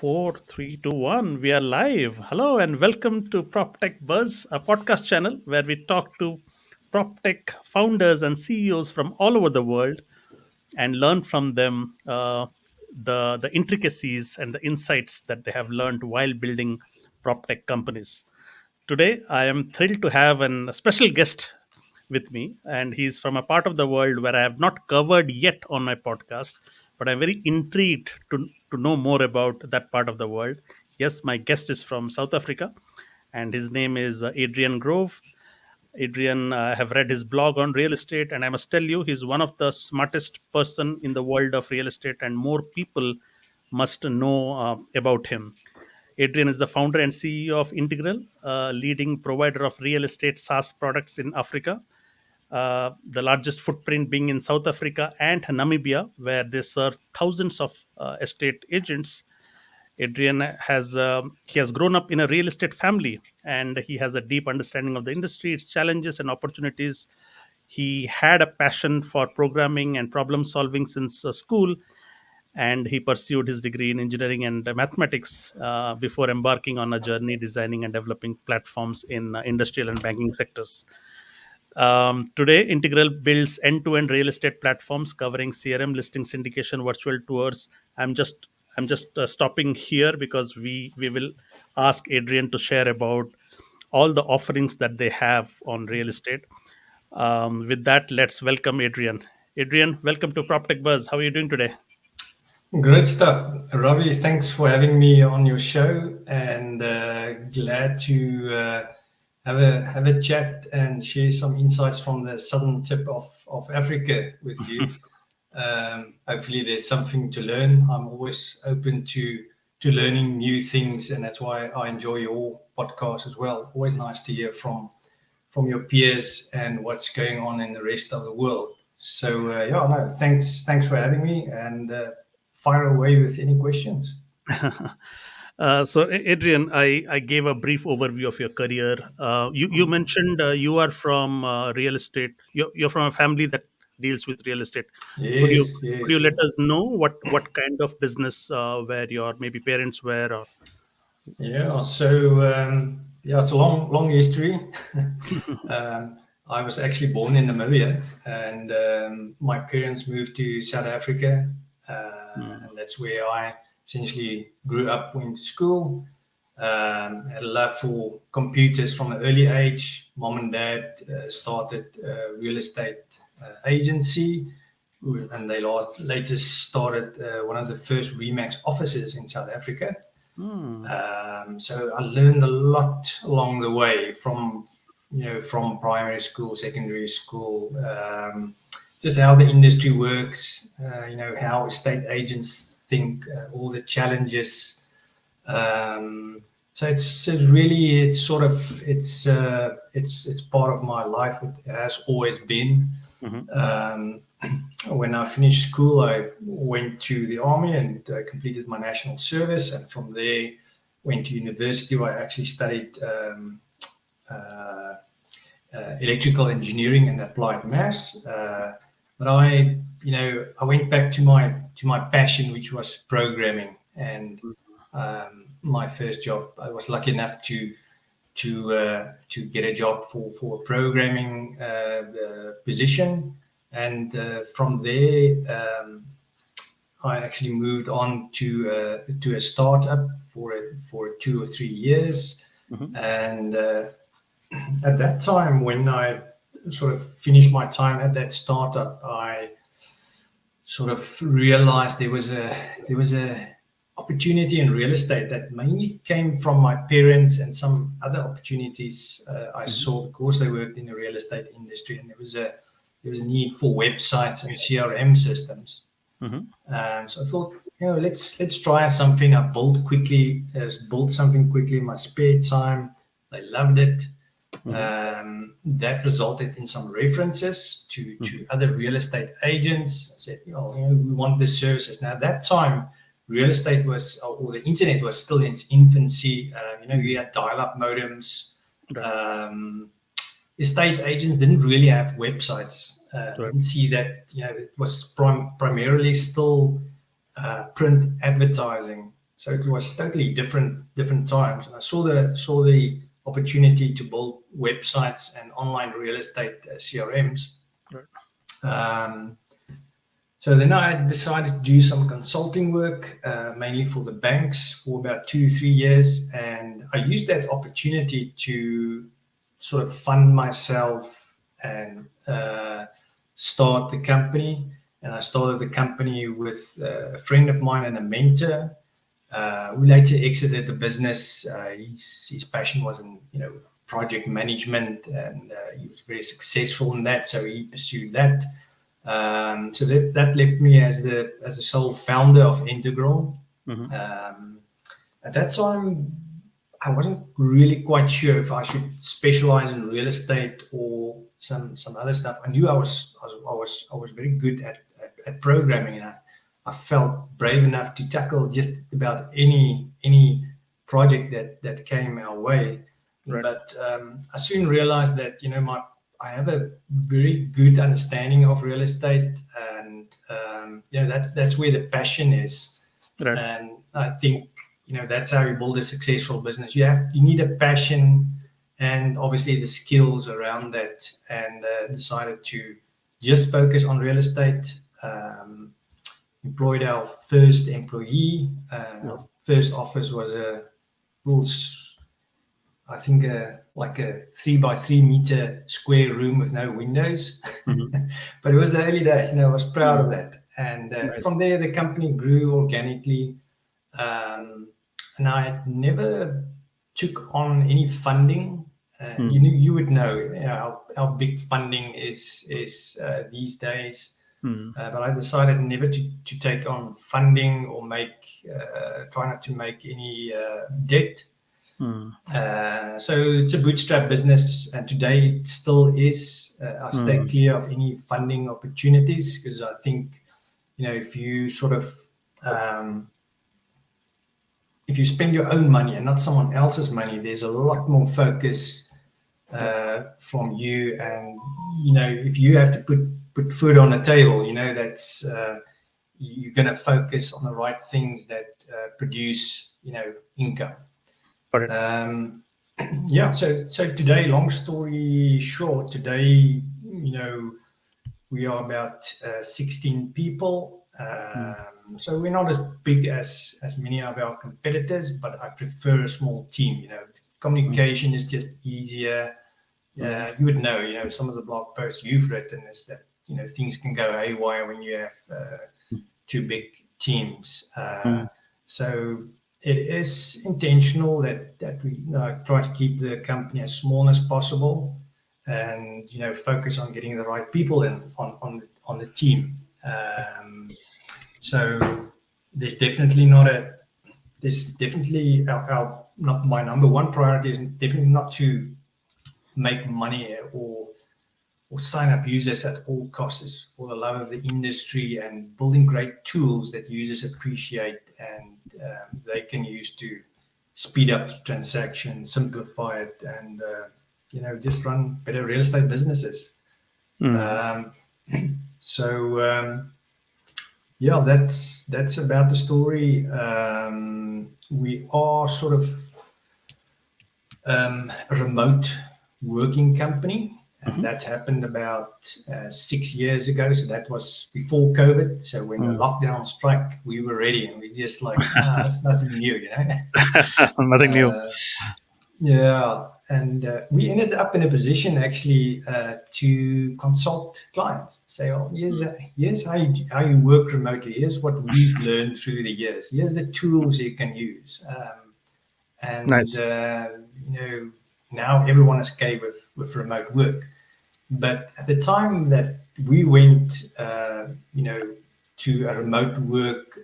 Four, three, two, one. We are live. Hello and welcome to PropTechBuzz, a podcast channel where we talk to PropTech founders and CEOs from all over the world and learn from them the intricacies and the insights that they have learned while building PropTech companies. Today, I am thrilled to have a special guest with me, and he's from a part of the world where I have not covered yet on my podcast, but I'm very intrigued to know more about that part of the world. Yes, my guest is from South Africa, and his name is Adriaan Grove. Adriaan, I have read his blog on real estate, and I must tell you, he's one of the smartest person in the world of real estate, and more people must know about him. Adriaan is the founder and CEO of Integral, a leading provider of real estate SaaS products in Africa, the largest footprint being in South Africa and Namibia, where they serve thousands of estate agents. Adriaan has grown up in a real estate family, and he has a deep understanding of the industry, its challenges and opportunities. He had a passion for programming and problem solving since school, and he pursued his degree in engineering and mathematics before embarking on a journey designing and developing platforms in industrial and banking sectors. Today, Integral builds end-to-end real estate platforms covering CRM, listing, syndication, virtual tours. I'm just stopping here because we will ask Adriaan to share about all the offerings that they have on real estate. With that, let's welcome Adriaan. Adriaan, welcome to PropTech Buzz. How are you doing today? Great stuff, Ravi. Thanks for having me on your show, and glad to have a chat and share some insights from the southern tip of Africa with you. Hopefully, there's something to learn. I'm always open to learning new things, and that's why I enjoy your podcast as well. Always nice to hear from your peers and what's going on in the rest of the world. So yeah, no, thanks for having me, and fire away with any questions. So, Adriaan, I gave a brief overview of your career. You mentioned you are from real estate. You're from a family that deals with real estate. Could you Yes, could you yes. let us know what kind of business where your maybe parents were? Or Yeah, so yeah, it's a long history. I was actually born in Namibia, and my parents moved to South Africa, Hmm. and that's where I essentially grew up, went to school. Had a love for computers from an early age. Mom and dad started a real estate agency, and they later started one of the first Remax offices in South Africa. Hmm. So I learned a lot along the way from primary school, secondary school, just how the industry works, how estate agents think, all the challenges. So it's really it's part of my life. It has always been. Mhm. Um, when I finished school, I went to the army and completed my national service, and from there went to university where I actually studied uh, electrical engineering and applied maths. But I went back to my passion, which was programming, and my first job, I was lucky enough to get a job for a programming position, and from there I actually moved on to a startup for 2 or 3 years, Mhm. and at that time when I sort of finished my time at that startup, I sort of realized there was a opportunity in real estate that mainly came from my parents and some other opportunities I Mhm. saw because they worked in the real estate industry, and there was a need for websites and CRM systems. Mhm. So I thought, let's try something. I built something quickly in my spare time. They loved it. Mhm. That resulted in some references to Mhm. other real estate agents. I said, we want this services. Now, at that time, real estate or the internet was still in its infancy. You had dial-up modems. Right. Um, Estate agents didn't really have websites. Right. Didn't see that. It was primarily still print advertising. So it was totally different times. And I saw the opportunity to build websites and online real estate CRMs. Right. So then I decided to do some consulting work, mainly for the banks, for about 2-3 years. And I used that opportunity to sort of fund myself and start the company. And I started the company with a friend of mine and a mentor. We later exited the business. His passion was in project management, and he was very successful in that, so he pursued that. So that left me as the sole founder of Entegral. At that time, I wasn't really quite sure if I should specialize in real estate or some other stuff. I knew I was very good at programming, and I felt brave enough to tackle just about any project that came our way. Right. But I soon realized that I have a very good understanding of real estate, and that's where the passion is. Right. And I think that's how you build a successful business. You need a passion and obviously the skills around that. And decided to just focus on real estate. Employed our first employee. Our first office was a I think like a 3x3 meter square room with no windows. But it was the early days. I was proud of that. And Nice. From there, the company grew organically. And I never took on any funding. You would know how big funding is these days. But I decided never to take on funding or try not to make any debt. So it's a bootstrap business, and today it still is. I stay clear of any funding opportunities, because I think if you sort of if you spend your own money and not someone else's money, there's a lot more focus from you. And if you have to put food on the table, that's you're going to focus on the right things that produce income. So today, long story short, today we are about 16 people. So we're not as big as many of our competitors, but I prefer a small team. Communication is just easier. You would know, some of the blog posts you've written is that things can go haywire when you have two big teams. So it is intentional that we try to keep the company as small as possible, and focus on getting the right people in on the team. So there's definitely our not my number one priority is definitely not to make money or sign up users at all costs. It's for the love of the industry and building great tools that users appreciate and they can use to speed up the transaction, simplify it, and just run better real estate businesses. That's about the story. We are sort of a remote working company, and that happened about 6 years ago. So that was before COVID. So when the lockdown struck, we were ready, and we just like, it's nothing new, Nothing new. And we ended up in a position actually to consult clients. Say, here's how you work remotely. Here's what we've learned through the years. Here's the tools you can use. Nice. Now everyone is okay with remote work. But at the time that we went, to a remote work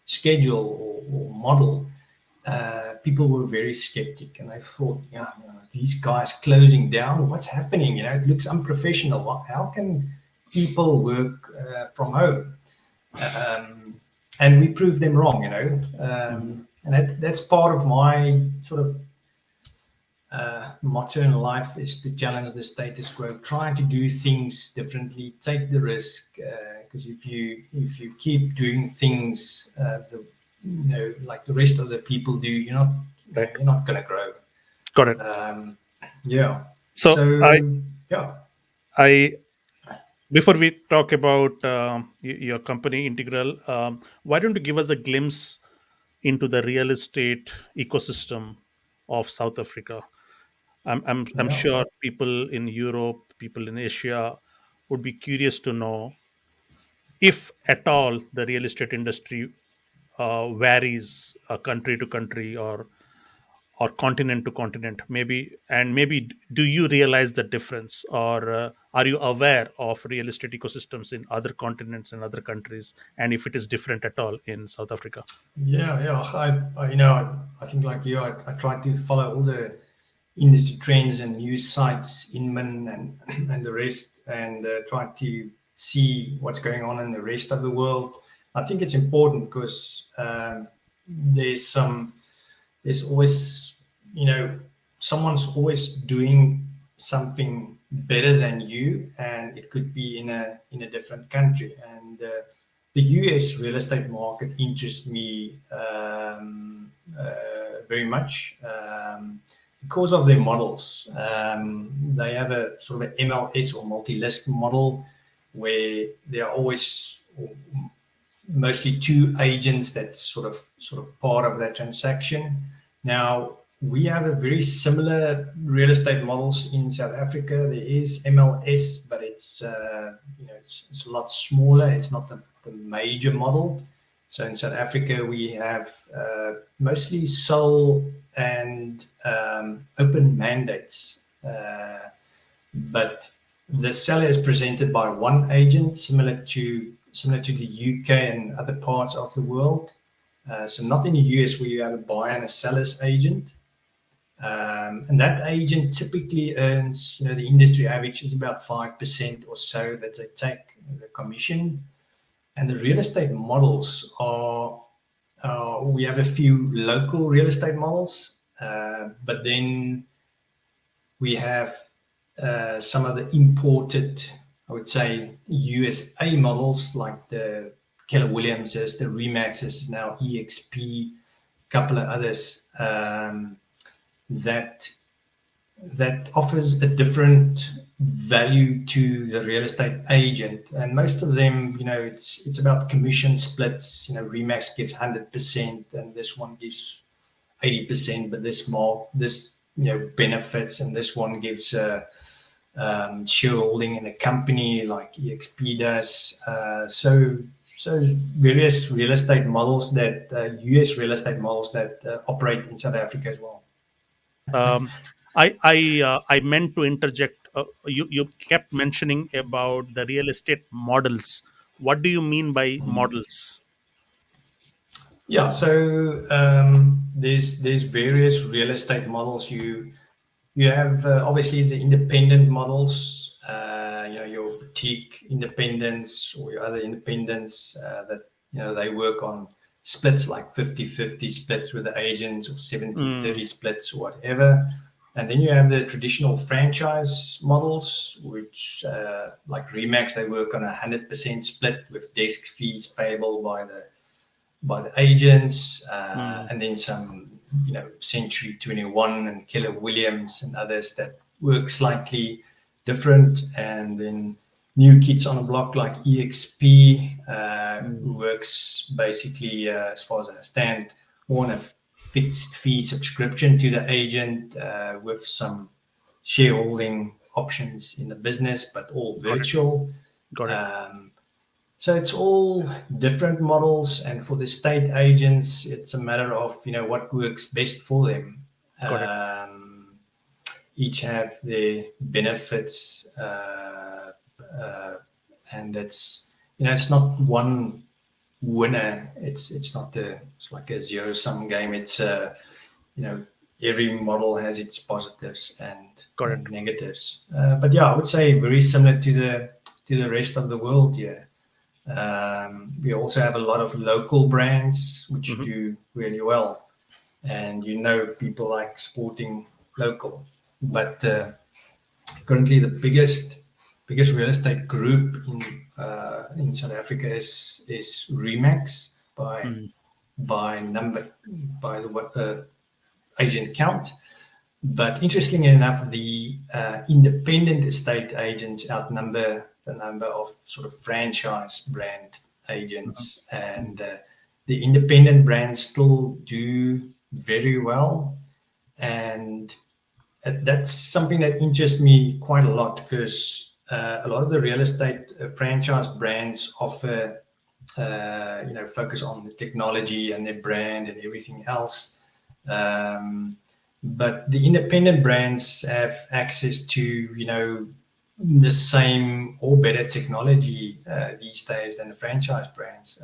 schedule or model, people were very skeptic, and I thought, these guys closing down, what's happening? It looks unprofessional. How can people work from home? And we proved them wrong, and that's part of my sort of motto in life, is to challenge the status quo, trying to do things differently, take the risk, because if you keep doing things like the rest of the people do, Right. you're not going to grow. Got it. Yeah. So So yeah. I before we talk about your company Integral, why don't you give us a glimpse into the real estate ecosystem of South Africa? I'm Yeah. sure people in Europe, people in Asia would be curious to know if at all the real estate industry varies country to country or continent to continent, maybe. And maybe do you realize the difference, or are you aware of real estate ecosystems in other continents and other countries, and if it is different at all in South Africa? Yeah, yeah. I think like you, I try to follow all the industry trends and news sites, Inman and the rest, and try to see what's going on in the rest of the world. I think it's important because there's some there's always, someone's always doing something better than you, and it could be in a different country. And the US real estate market interests me very much because of their models. They have a sort of an MLS or multi-list model where there are always mostly two agents that's sort of part of that transaction. Now we have a very similar real estate models in South Africa. There is MLS, but it's a lot smaller. It's not the major model. So in South Africa we have mostly sole and open mandates, but the seller is presented by one agent, similar to the UK and other parts of the world. So not in the US where you have a buyer and a seller's agent. And that agent typically earns, the industry average is about 5% or so that they take the commission. And the real estate models are, we have a few local real estate models, but then we have some of the imported, I would say, USA models like the Keller Williamses, the Remaxes, now EXP, a couple of others that offers a different value to the real estate agent. And most of them, it's about commission splits. Remax gives 100%, and this one gives 80%, but this benefits, and this one gives shareholding in a company like EXP does. So various real estate models that US real estate models that operate in South Africa as well. um, I meant to interject. You kept mentioning about the real estate models. What do you mean by models? Yeah, so there's various real estate models. You have obviously the independent models, your boutique independents or your other independents that they work on splits like 50-50 splits with the agents or 70-30 Mm, splits or whatever. And then you have the traditional franchise models, which like Remax, they work on 100% split with desk fees payable by the agents, mm, and then some, Century 21 and Keller Williams and others that work slightly different. And then new kids on the block like EXP, who mm, works basically, as far as I understand, more on a fixed fee subscription to the agent with some shareholding options in the business, but all got it. virtual. Got it. Um, so it's all different models, and for the state agents, it's a matter of what works best for them. Got it. Um, each have their benefits, and it's not one winner. It's like a zero sum game. It's you know every model has its positives Got it. and negatives. But yeah, I would say very similar to the rest of the world here. We also have a lot of local brands which Hmm. do really well, and people like supporting local. But currently, the biggest real estate group in South Africa is Remax by Mm, by number, by the agent count. But interestingly enough, the independent estate agents outnumber the number of sort of franchise brand agents, and the independent brands still do very well. And that's something that interests me quite a lot, because a lot of the real estate franchise brands offer, focus on the technology and their brand and everything else. Um, but the independent brands have access to, the same or better technology these days than the franchise brands.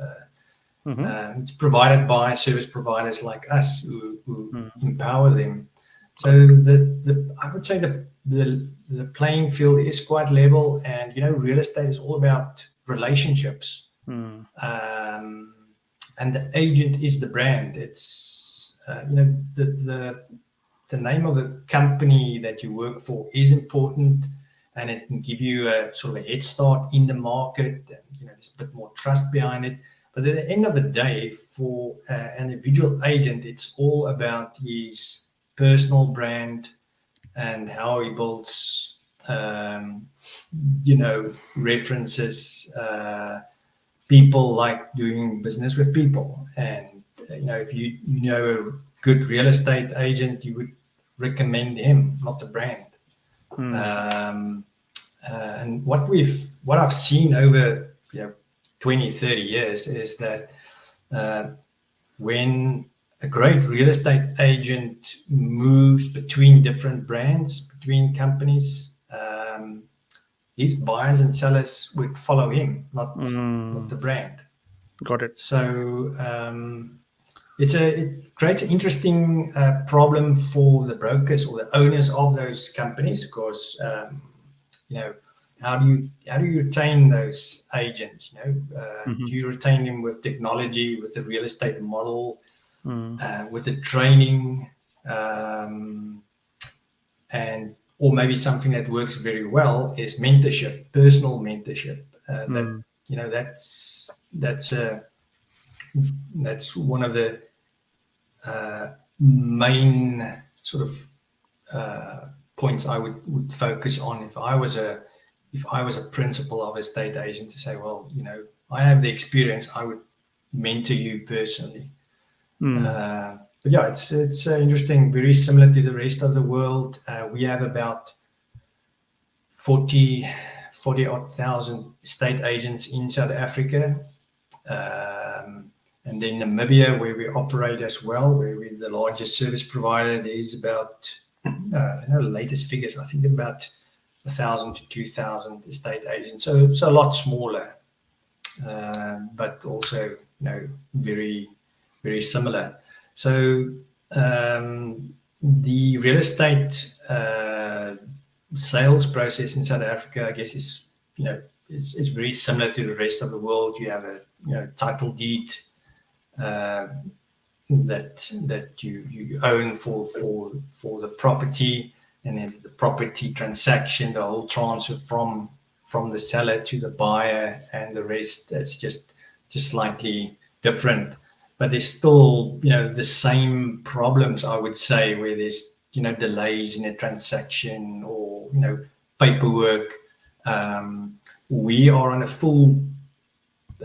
Mm-hmm. It's provided by service providers like us who Mm. empower them. So Got it. I would say the playing field is quite level, and real estate is all about relationships, Mm. um, and the agent is the brand. It's the name of the company that you work for is important, and it can give you a sort of a head start in the market, and there's a bit more trust behind it. But at the end of the day, for an individual agent, it's all about his personal brand and how he builds, references. People like doing business with people, and if you know a good real estate agent, you would recommend him, not the brand. Mm. Um, and what I've seen over 20, 30 years is that uh, when a great real estate agent moves between different brands, between companies, his buyers and sellers would follow him, not Mm. the brand. Got it. So it creates an interesting problem for the brokers or the owners of those companies, because you know how do you retain those agents? Do Mm-hmm. you retain them with technology, with the real estate model, Mm. with the training, um, and or maybe something that works very well is mentorship, personal mentorship. That Mm. that's one of the main sort of points I would focus on if I was a principal of a state agent, to say, well, I have the experience, I would mentor you personally. Mm. But yeah, it's interesting, very similar to the rest of the world. We have about 40 odd thousand state agents in South Africa. And then Namibia, where we operate as well, where we're the largest service provider, there is about, I don't know the latest figures, I think it's about 1,000 to 2,000 estate agents. So a lot smaller, but also, very, very similar. So the real estate sales process in South Africa, I guess, is, it's very similar to the rest of the world. You have a, title deed uh, that you own for the property, and then the property transaction, the whole transfer from the seller to the buyer, and the rest that's just slightly different. But there's still, the same problems, I would say, where there's, delays in a transaction, or paperwork. We are on a full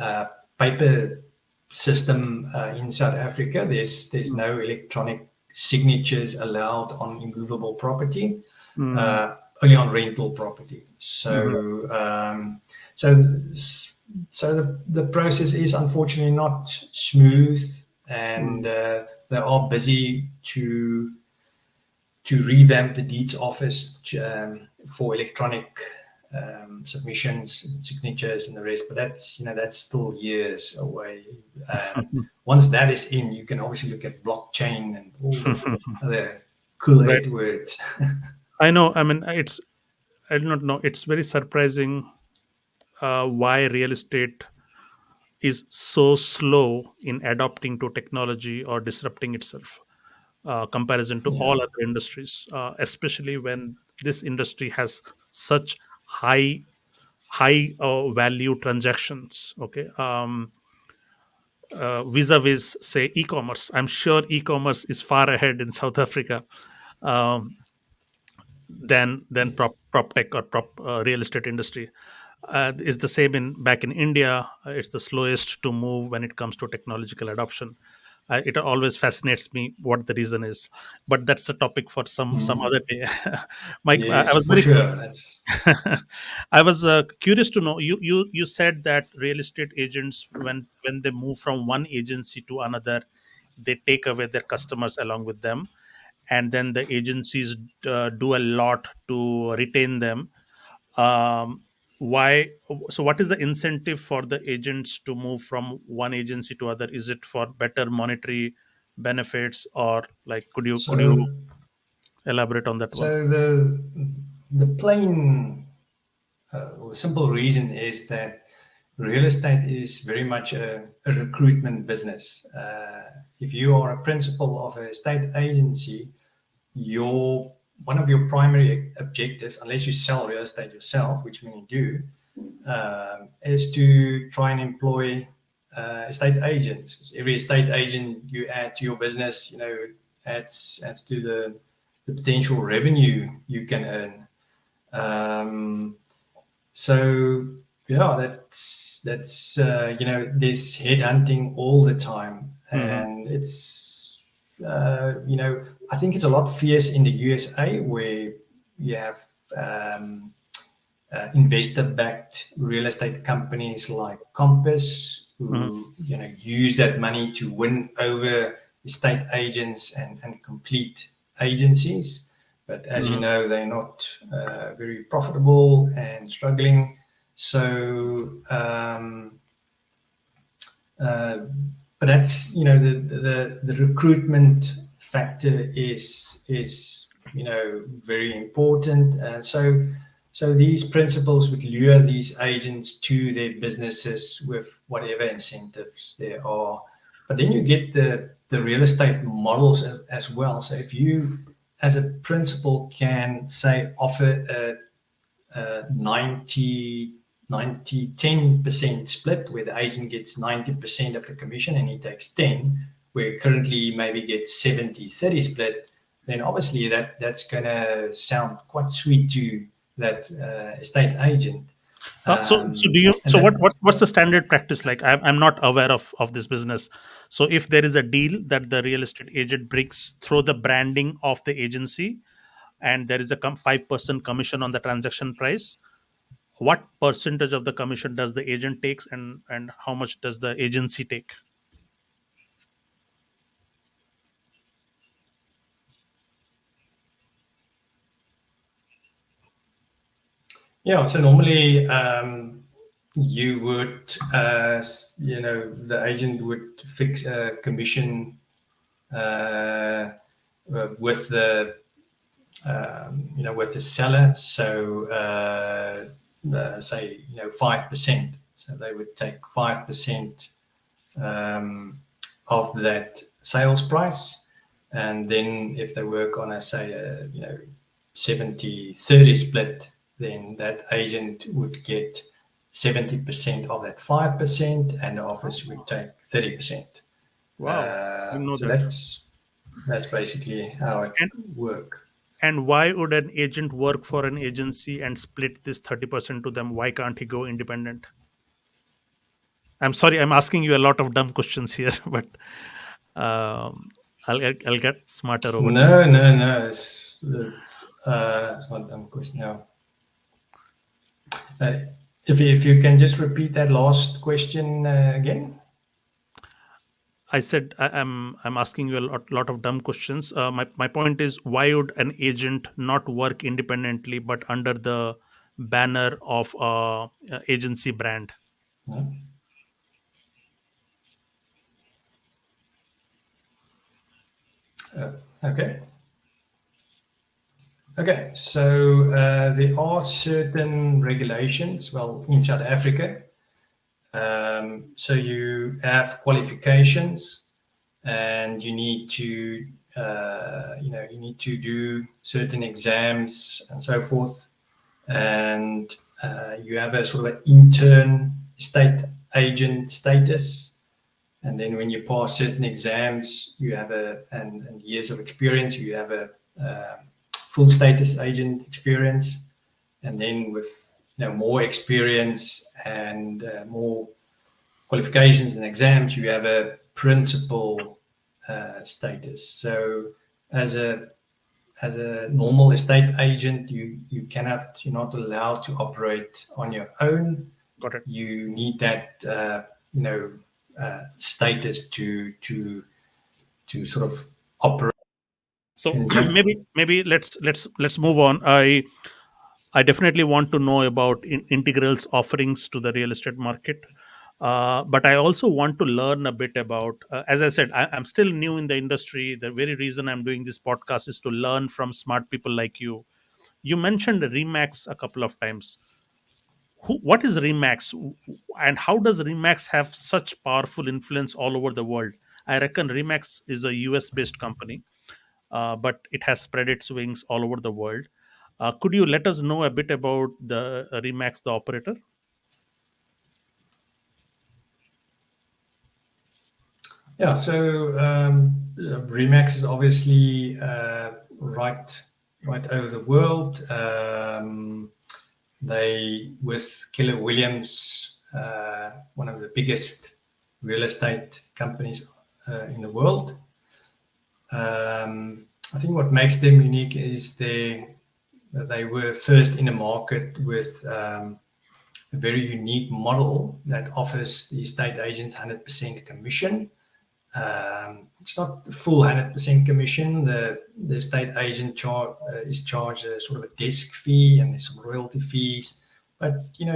uh, paper system in South Africa. There's no electronic signatures allowed on immovable property, Mm. only on rental property. Mhm. So the process is unfortunately not smooth, and Mm. they are busy to revamp the deeds office for electronic submissions and signatures and the rest. But that's still years away. Once that is in, you can obviously look at blockchain and all the other cool Right. eight words. I know. I mean, I do not know. It's very surprising why real estate is so slow in adopting to technology or disrupting itself, comparison to Yeah, all other industries, especially when this industry has such high value transactions. Okay. vis-a-vis, say, e-commerce. I'm sure e-commerce is far ahead in South Africa um, than Yes. prop tech or prop real estate industry. Is the same in back in India. It's the slowest to move when it comes to technological adoption. It always fascinates me what the reason is, but that's a topic for some Mm. other day. Mike, I Yes, was for very sure. That's I was curious to know. You said that real estate agents, when they move from one agency to another, they take away their customers along with them, and then the agencies do a lot to retain them. um, why? So what is the incentive for the agents to move from one agency to other? Is it for better monetary benefits, or like could you so. elaborate on that one? So the plain or simple reason is that real estate is very much a recruitment business. If you are a principal of a state agency, your one of your primary objectives, unless you sell real estate yourself, which many do, is to try and employ estate agents. Every estate agent you add to your business, adds to the potential revenue you can earn. Um, so yeah, there's headhunting all the time, Hmm. and it's I think it's a lot fierce in the USA where you have um, investor-backed real estate companies like Compass Hmm. who use that money to win over estate agents and complete agencies. But as you Hmm. know, they're not very profitable and struggling. So, uh, but that's the recruitment factor is very important, and so these principals would lure these agents to their businesses with whatever incentives there are. But then you get the real estate models as well. So if you, as a principal, can say offer a 90-10% split where the agent gets 90% of the commission and he takes 10, where currently he maybe gets 70-30 split, then obviously that's going to sound quite sweet to that estate agent. So do you? And So that what's the standard practice like? I'm not aware of this business. So if there is a deal that the real estate agent brings through the branding of the agency, and there is a 5% commission on the transaction price, what percentage of the commission does the agent takes, and how much does the agency take? Yeah, so normally you would, the agent would fix a commission uh, with with the seller. So say 5%. So they would take 5% um, of that sales price, and then if they work on a say a 70-30 split, then that agent would get 70% of that 5%, and the office would take 30%. Wow, didn't know So that. that's basically how it And works. and why would an agent work for an agency and split this 30% to them? Why can't he go independent? I'm sorry, I'm asking you a lot of dumb questions here, but um, I'll get smarter over time. No, no, no. It's not a dumb question. No. Uh, if you can just repeat that last question again. I said I'm asking you a lot of dumb questions. My point is, why would an agent not work independently but under the banner of agency brand? No? Okay. Okay. So there are certain regulations. Well, in South Africa, so you have qualifications, and you need to you need to do certain exams and so forth, and you have a sort of an intern estate agent status. And then when you pass certain exams, you have and years of experience, you have a full status agent experience. And then with more experience and more qualifications and exams, you have a principal status. So as a normal estate agent, you're not allowed to operate on your own. Got it. You need that status to sort of operate. So And just maybe let's move on. I definitely want to know about Integral's offerings to the real estate market. But I also want to learn a bit about, as I said, I'm still new in the industry. The very reason I'm doing this podcast is to learn from smart people like you. You mentioned Remax a couple of times. What is Remax, and how does Remax have such powerful influence all over the world? I reckon Remax is a US based company, but it has spread its wings all over the world. Could you let us know a bit about the Remax, the operator? Yeah, so Remax is obviously right over the world. They, with Keller Williams, one of the biggest real estate companies in the world. I think what makes them unique is that they were first in the market with a very unique model that offers the estate agents 100% commission. It's not the full 100% commission. The estate agent is charged a sort of a desk fee, and there's some royalty fees. But you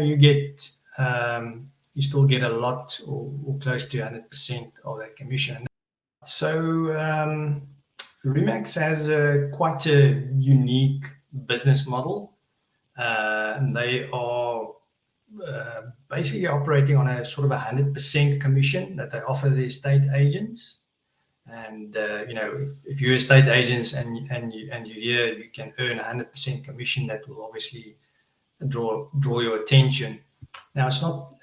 still get a lot or close to 100% of that commission. So Remax has quite a unique business model. And they are basically operating on a sort of 100% commission that they offer the estate agents. And if you're estate agents and you hear you can earn 100% commission, that will obviously draw your attention. Now it's not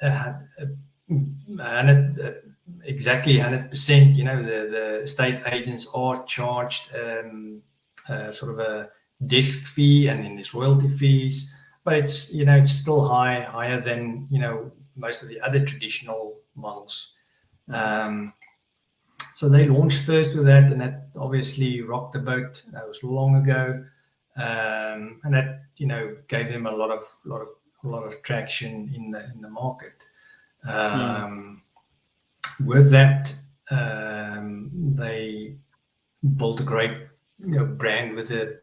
exactly 100%. The estate agents are charged sort of a desk fee, and then there's royalty fees. But it's still higher than most of the other traditional models. So they launched first with that, and that obviously rocked the boat. That was long ago, and that gave them a lot of traction in the market. With that, they built a great brand with a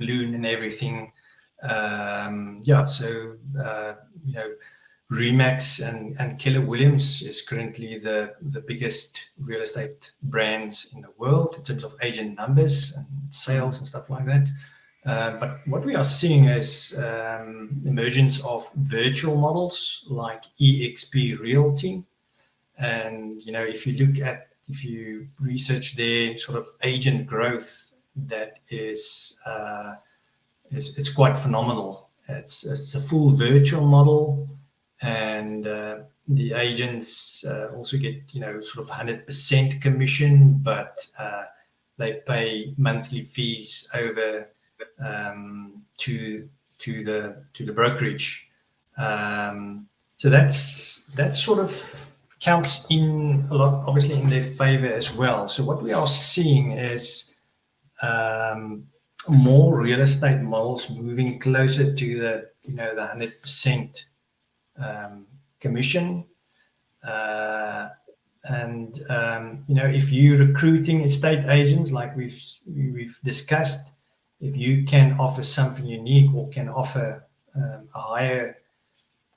balloon and everything. Remax and Keller Williams is currently the biggest real estate brands in the world in terms of agent numbers and sales and stuff like that. But what we are seeing is emergence of virtual models like EXP Realty. And if you research their sort of agent growth, that is it's quite phenomenal. It's a full virtual model, and the agents also get sort of 100% commission, but they pay monthly fees over to the brokerage. So that's sort of counts in a lot, obviously, in their favor as well. So what we are seeing is more real estate models moving closer to the 100% commission. If you're recruiting estate agents, like we've discussed, if you can offer something unique or can offer a higher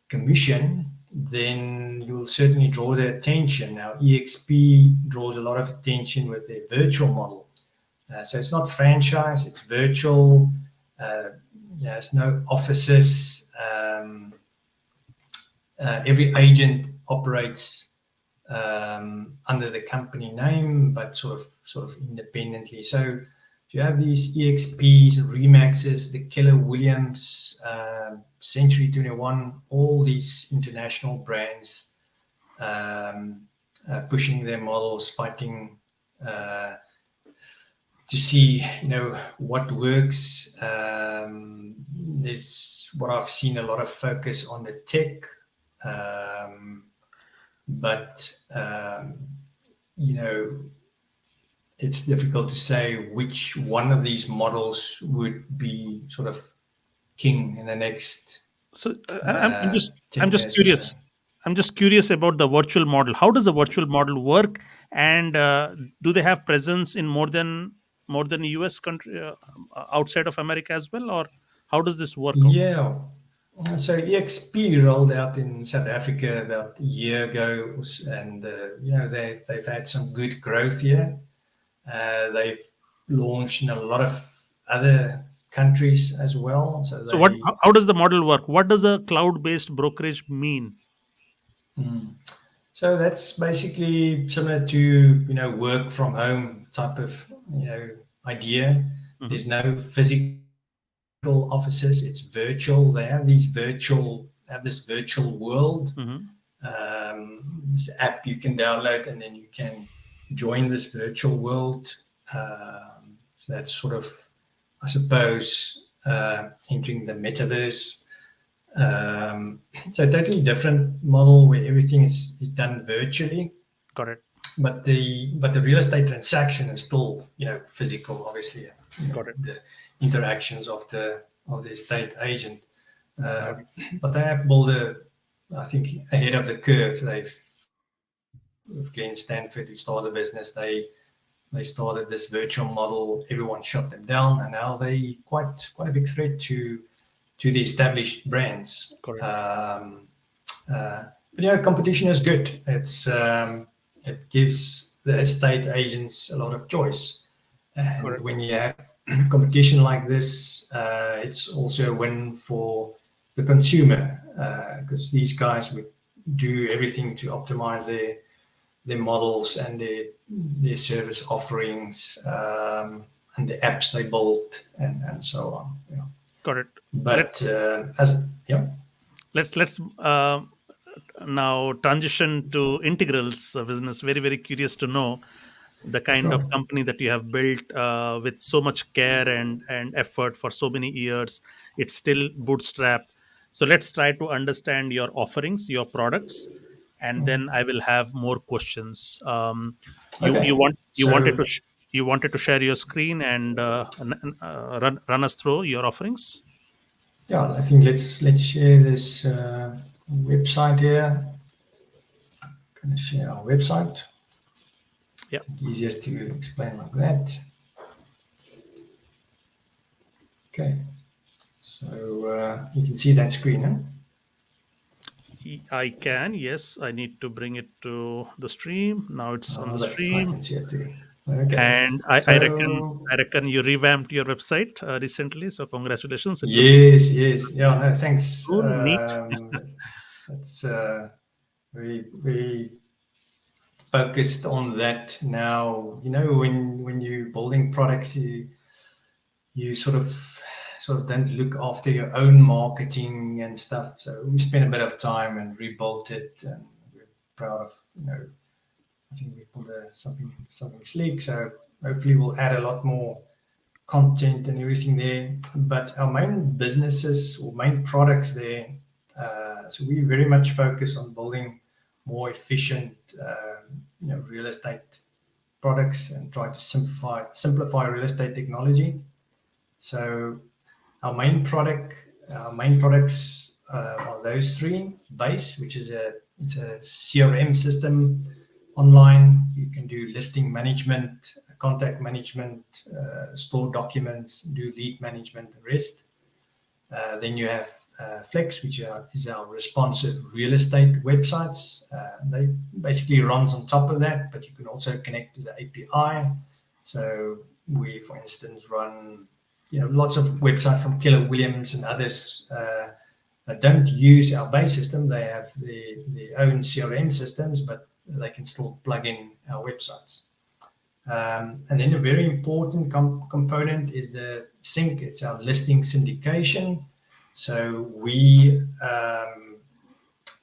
commission, then you'll certainly draw their attention. Now, EXP draws a lot of attention with their virtual model. So it's not franchise, it's virtual. There's no offices. Every agent operates under the company name, but sort of independently. So you have these EXPs, Remaxes, the Keller Williams, Century 21, all these international brands. pushing their models, fighting to see, what works. There's what I've seen a lot of focus on the tech, but it's difficult to say which one of these models would be sort of king in the next So I'm just 10 years or so. curious. I'm just curious about the virtual model. How does the virtual model work, and do they have presence in more than US country, outside of America as well, or how does this work out? Yeah. So EXP rolled out in South Africa about a year ago, and they've had some good growth here. They've launched in a lot of other countries as well. So So what? they, How does the model work? What does a cloud-based brokerage mean? so that's basically similar to work from home type of idea. Hmm. There's no physical offices; it's virtual. They have this virtual world. Hmm. This app you can download, and then you can join this virtual world. So that's sort of, I suppose, entering the metaverse. So a totally different model where everything is done virtually, Got it. but the real estate transaction is still physical, obviously. Got it. The interactions of the estate agent, Got uh, it. but they have built I think ahead of the curve. They've with Glenn Stanford, who started the business, they started this virtual model. Everyone shut them down, and now they quite a big threat to the established brands. Correct. But competition is good. It gives the estate agents a lot of choice, and Correct. when you have competition like this, it's also a win for the consumer, because these guys would do everything to optimize their models and their service offerings, and the apps they build, and so on. Got it. But Let's as yeah, let's now transition to integrals business. Very, very curious to know the kind of sure. company that you have built with so much care and effort for so many years. It's still bootstrapped. So let's try to understand your offerings, your products, and then I will have more questions. You Okay. want you wanted So to you wanted to share your screen and run us through your offerings. yeah, I think let's share this website here. Gonna share our website. Yeah. Easiest to explain like that. Okay. So you can see that screen, huh? I can. Yes, I need to bring it to the stream. Now it's on the Look, I stream. can see it too. Okay. And I reckon you revamped your website recently. So congratulations. It looks Yes, yes. Yeah, no, thanks. cool, neat. It's very focused on that now. When you're building products, you sort of don't look after your own marketing and stuff. So we spent a bit of time and rebuilt it, and we're proud of. I think we pulled something sleek. So hopefully we'll add a lot more content and everything there. But our main businesses or main products there, so we very much focus on building more efficient, real estate products and try to simplify real estate technology. So our main products are those three: Base, which is it's a CRM system online. You can do listing management, contact management, store documents, do lead management, the rest. Then you have Flex, which is our responsive real estate websites. They basically runs on top of that, but you can also connect to the API. So we, for instance, run lots of websites from Keller Williams and others that don't use our base system. They have their own CRM systems, but they can still plug in our websites. And then a very important component is the sync. It's our listing syndication. So we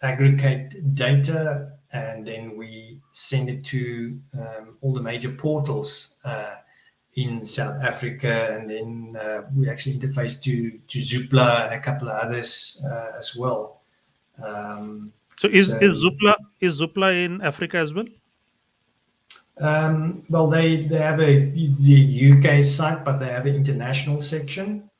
aggregate data and then we send it to all the major portals in South Africa, and then we actually interface to Zoopla and a couple of others as well. Um, So so is Zoopla in Africa as well? well, they have the UK site, but they have an international section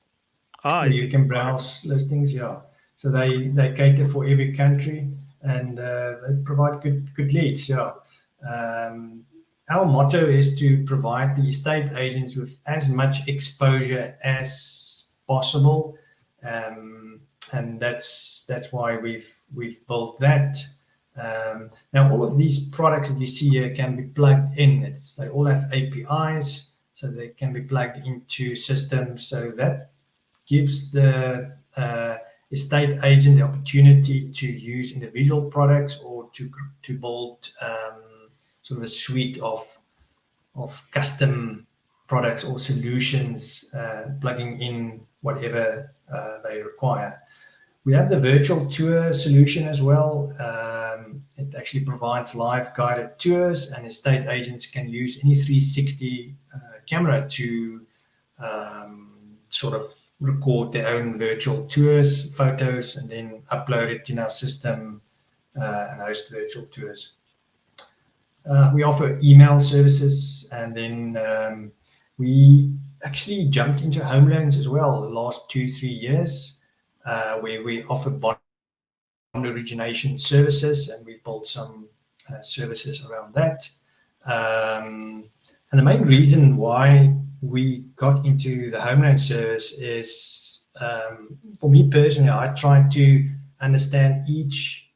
Ah, I where see. you can Got it. browse listings. Yeah, so they cater for every country, and they provide good leads. Yeah. Um, our motto is to provide the estate agents with as much exposure as possible, um, and that's why we've built that. Now, all of these products that you see here can be plugged in. They all have APIs, so they can be plugged into systems. So that gives the estate agent the opportunity to use individual products or to build sort of a suite of custom products or solutions, plugging in whatever they require. We have the virtual tour solution as well. It actually provides live guided tours, and estate agents can use any 360 camera to sort of record their own virtual tours, photos, and then upload it in our system and host virtual tours. We offer email services, and then we actually jumped into home loans as well the last 2-3 years, where we offer bond origination services, and we built some services around that. And the main reason why we got into the home loan service is, for me personally, I try to understand each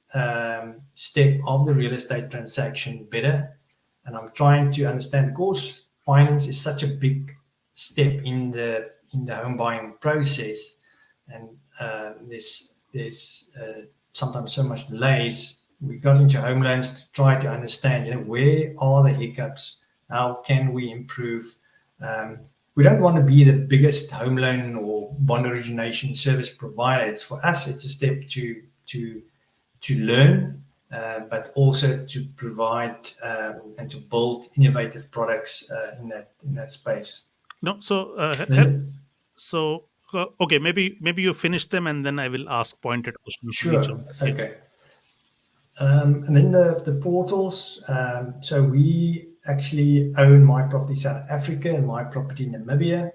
step of the real estate transaction better, and I'm trying to understand, because finance is such a big step in the home buying process, and there's sometimes so much delays. We got into home loans to try to understand, where are the hiccups? How can we improve? We don't want to be the biggest home loan or bond origination service provider. It's for us, it's a step to learn, but also to provide and to build innovative products in that space. No, so Then, okay, maybe you finish them, and then I will ask pointed questions to each sure, of them. Yeah. okay. And then the portals. So we actually own My Property South Africa and My Property Namibia.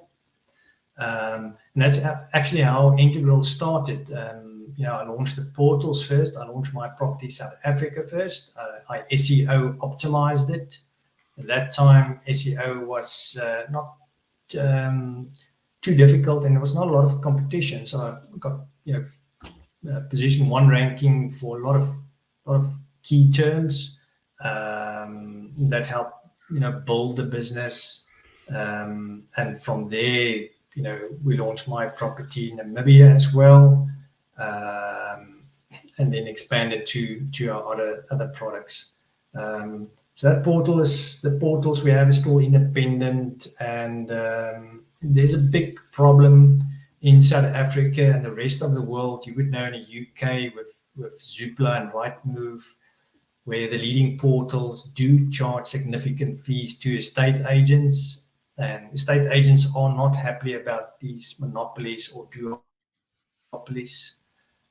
And that's actually how Entegral started. I launched the portals first. I launched My Property South Africa first. I SEO optimized it. At that time, SEO was not too difficult, and there was not a lot of competition. So I got position one ranking for a lot of key terms that help build the business, and from there we launched My Property Namibia as well, and then expanded to our other products. So that the portals we have is still independent, and there's a big problem in South Africa and the rest of the world. You would know in the UK with Zoopla and Rightmove, where the leading portals do charge significant fees to estate agents, and estate agents are not happy about these monopolies or duopolies.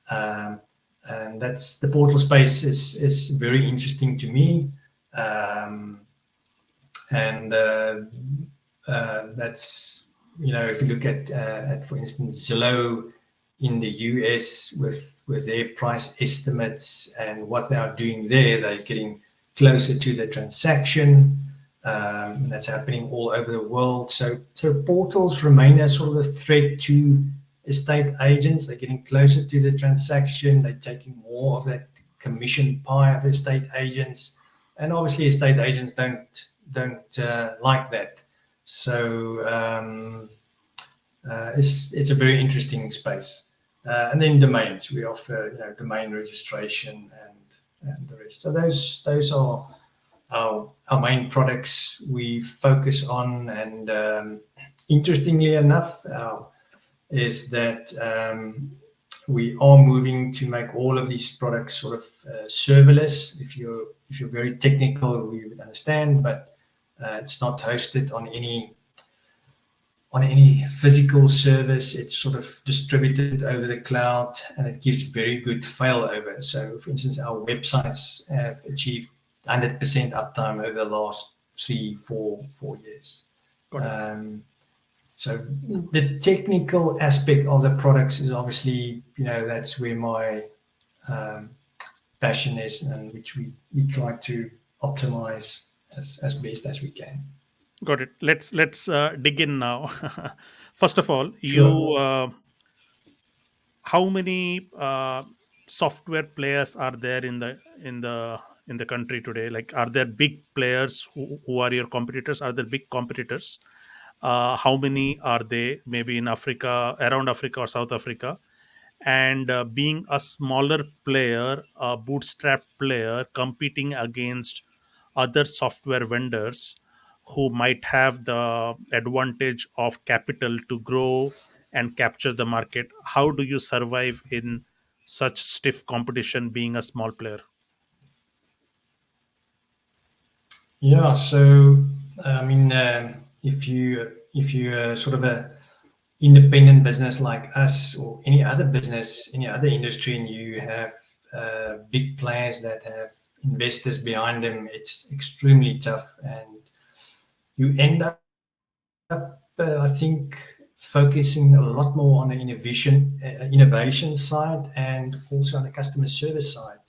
And that's the portal space is very interesting to me, and that's if you look at for instance Zillow in the US with their price estimates and what they are doing there, they're getting closer to the transaction, and that's happening all over the world. So portals remain as sort of a threat to estate agents. They're getting closer to the transaction. They're taking more of that commission pie of estate agents, and obviously estate agents don't like that. So it's a very interesting space. And then domains, we offer domain registration and the rest. So those are our main products we focus on. And interestingly enough, is that we are moving to make all of these products sort of serverless. If you're if you're very technical, we would understand, but it's not hosted on any physical service. It's sort of distributed over the cloud, and it gives very good failover. So, for instance, our websites have achieved 100% uptime over the last 3, 4 years. Got it. So the technical aspect of the products is obviously, that's where my passion is, and which we try to optimize as best as we can. Got it. Let's dig in now. First of all, Sure. how many software players are there in the country today? Like, are there big players who are your competitors? Are there big competitors? How many are they? Maybe in Africa, around Africa or South Africa. And being a smaller player, a bootstrap player, competing against other software vendors who might have the advantage of capital to grow and capture the market, how do you survive in such stiff competition being a small player? Yeah. So I mean, if you sort of a independent business like us, or any other business, any other industry, and you have big players that have investors behind them, it's extremely tough, and you end up, I think, focusing a lot more on the innovation side, and also on the customer service side.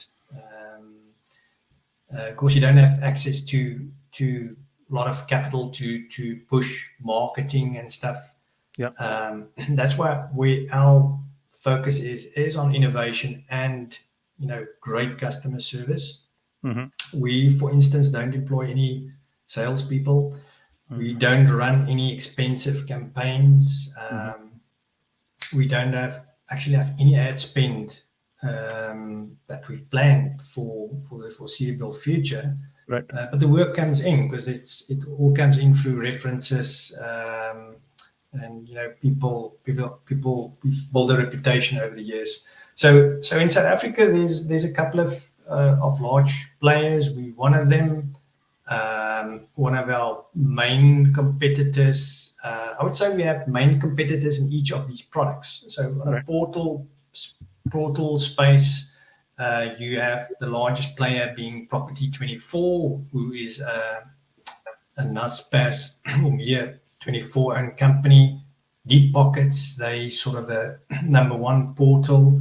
Of course, you don't have access to a lot of capital to push marketing and stuff. Yeah. That's why our focus is on innovation and great customer service. Hmm. We, for instance, don't employ any salespeople. We Hmm. don't run any expensive campaigns. Hmm. We don't actually have any ad spend that we've planned for the foreseeable future. Right. But the work comes in because it all comes in through references, and people build a reputation over the years. So in South Africa, there's a couple of large players. We one of them. One of our main competitors. I would say we have main competitors in each of these products. So on a Right. portal space, you have the largest player being Property24, who is a NASPAS or Media 24 owned company. Deep Pockets, they sort of a number one portal.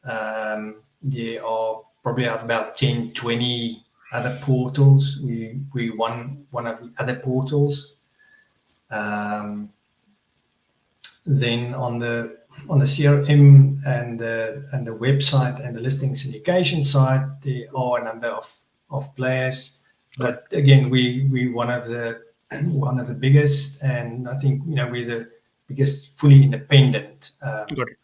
There are probably about 10, 20 other portals. We won one of the other portals. Then on the CRM and the website and the listing syndication side, there are a number of players. Right. But again, we one of the biggest, and I think we're the biggest fully independent. Got it.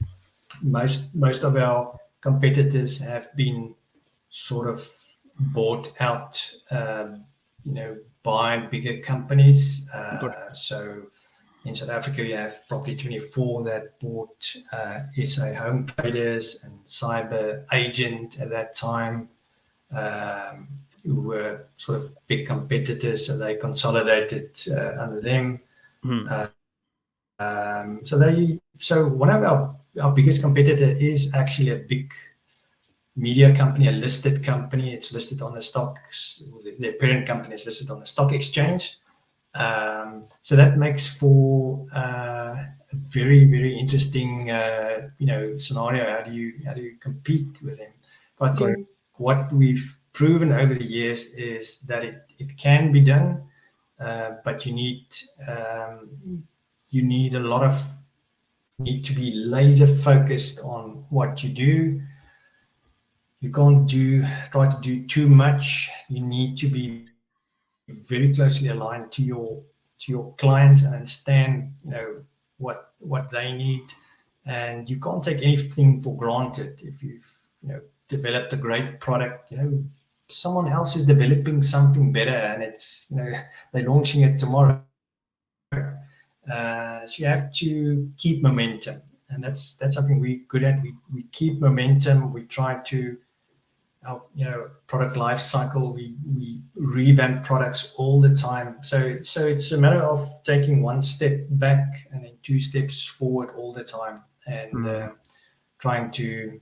Most of our competitors have been sort of bought out, by bigger companies. Got it. So in South Africa, you have Property24 that bought SA Home Traders and Cyber Agent at that time, who were sort of big competitors. So they consolidated under them. Hmm. So one of our biggest competitor is actually a big media company, a listed company. It's listed on the stocks. Their parent company is listed on the stock exchange. So that makes for a very, very interesting scenario. How do you compete with them? But I Got it. think what we've proven over the years is that it can be done, but you need to be laser focused on what you do. You can't try to do too much. You need to be very closely aligned to your clients and understand what they need. And you can't take anything for granted. If you've developed a great product, someone else is developing something better, and it's they're launching it tomorrow. So you have to keep momentum, and that's something we're good at. We keep momentum. We try to our product life cycle. We revamp products all the time. So it's a matter of taking one step back and then two steps forward all the time, and Mm, trying to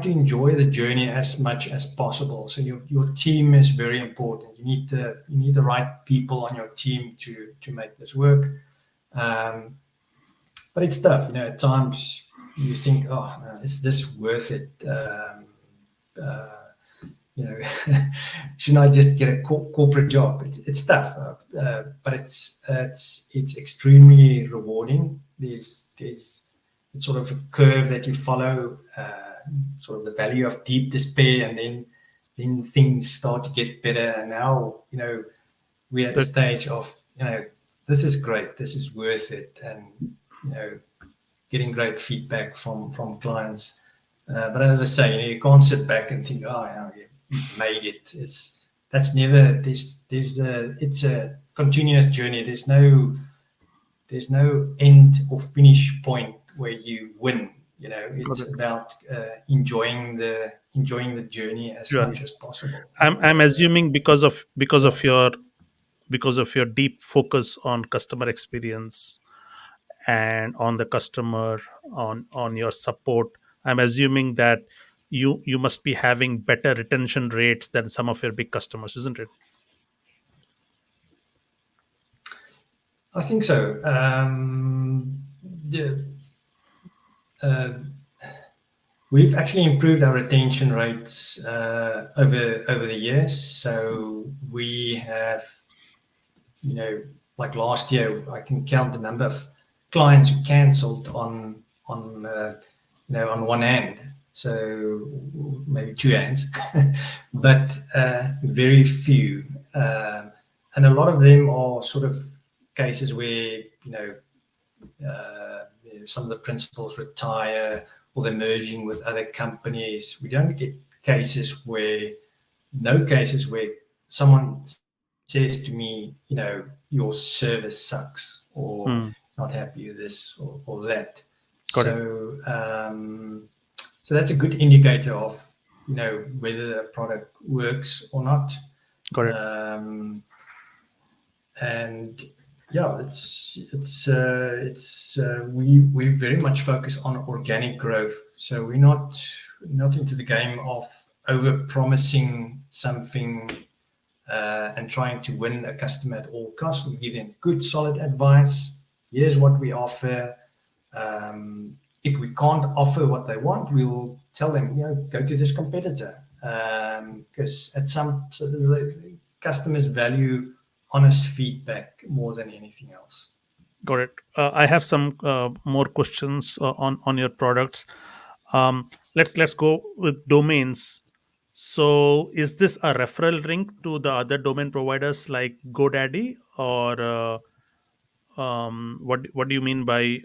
enjoy the journey as much as possible. So your team is very important. You need the right people on your team to make this work. Um, but it's tough, At times you think, oh, is this worth it? Uh, you know, shouldn't I just get a corporate job? It's tough, but it's extremely rewarding. There's it's sort of a curve that you follow, sort of the valley of deep despair, and then things start to get better. And now, we're at the that stage of, this is great, this is worth it, and you know, getting great feedback from clients. But as I say, you can't sit back and think, oh, you've made it. That's never. It's a continuous journey. There's no end or finish point where you win. got It's it. about enjoying the journey as Sure. much as possible. I'm And assuming yeah, because of your deep focus on customer experience and on the customer, on your support, I'm assuming that you must be having better retention rates than some of your big customers, isn't it? I think so. The, uh, we've actually improved our retention rates over the years. So we have, you know, like last year, I can count the number of clients who cancelled on one hand. So maybe two hands, but very few, and a lot of them are sort of cases where uh, some of the principals retire or they're merging with other companies. We don't get cases where, no cases where someone says to me, your service sucks, or Hmm. not happy with this or that. Got it. So that's a good indicator of, whether the product works or not. Got it. Um, and yeah, we very much focus on organic growth. So we're not into the game of over promising something and trying to win a customer at all costs. We give them good, solid advice. Here's what we offer. If we can't offer what they want, we will tell them, go to this competitor. Because at some so the customers value honest feedback more than anything else. Got it. I have some more questions on your products. Let's go with domains. So, is this a referral link to the other domain providers like GoDaddy, or what do you mean by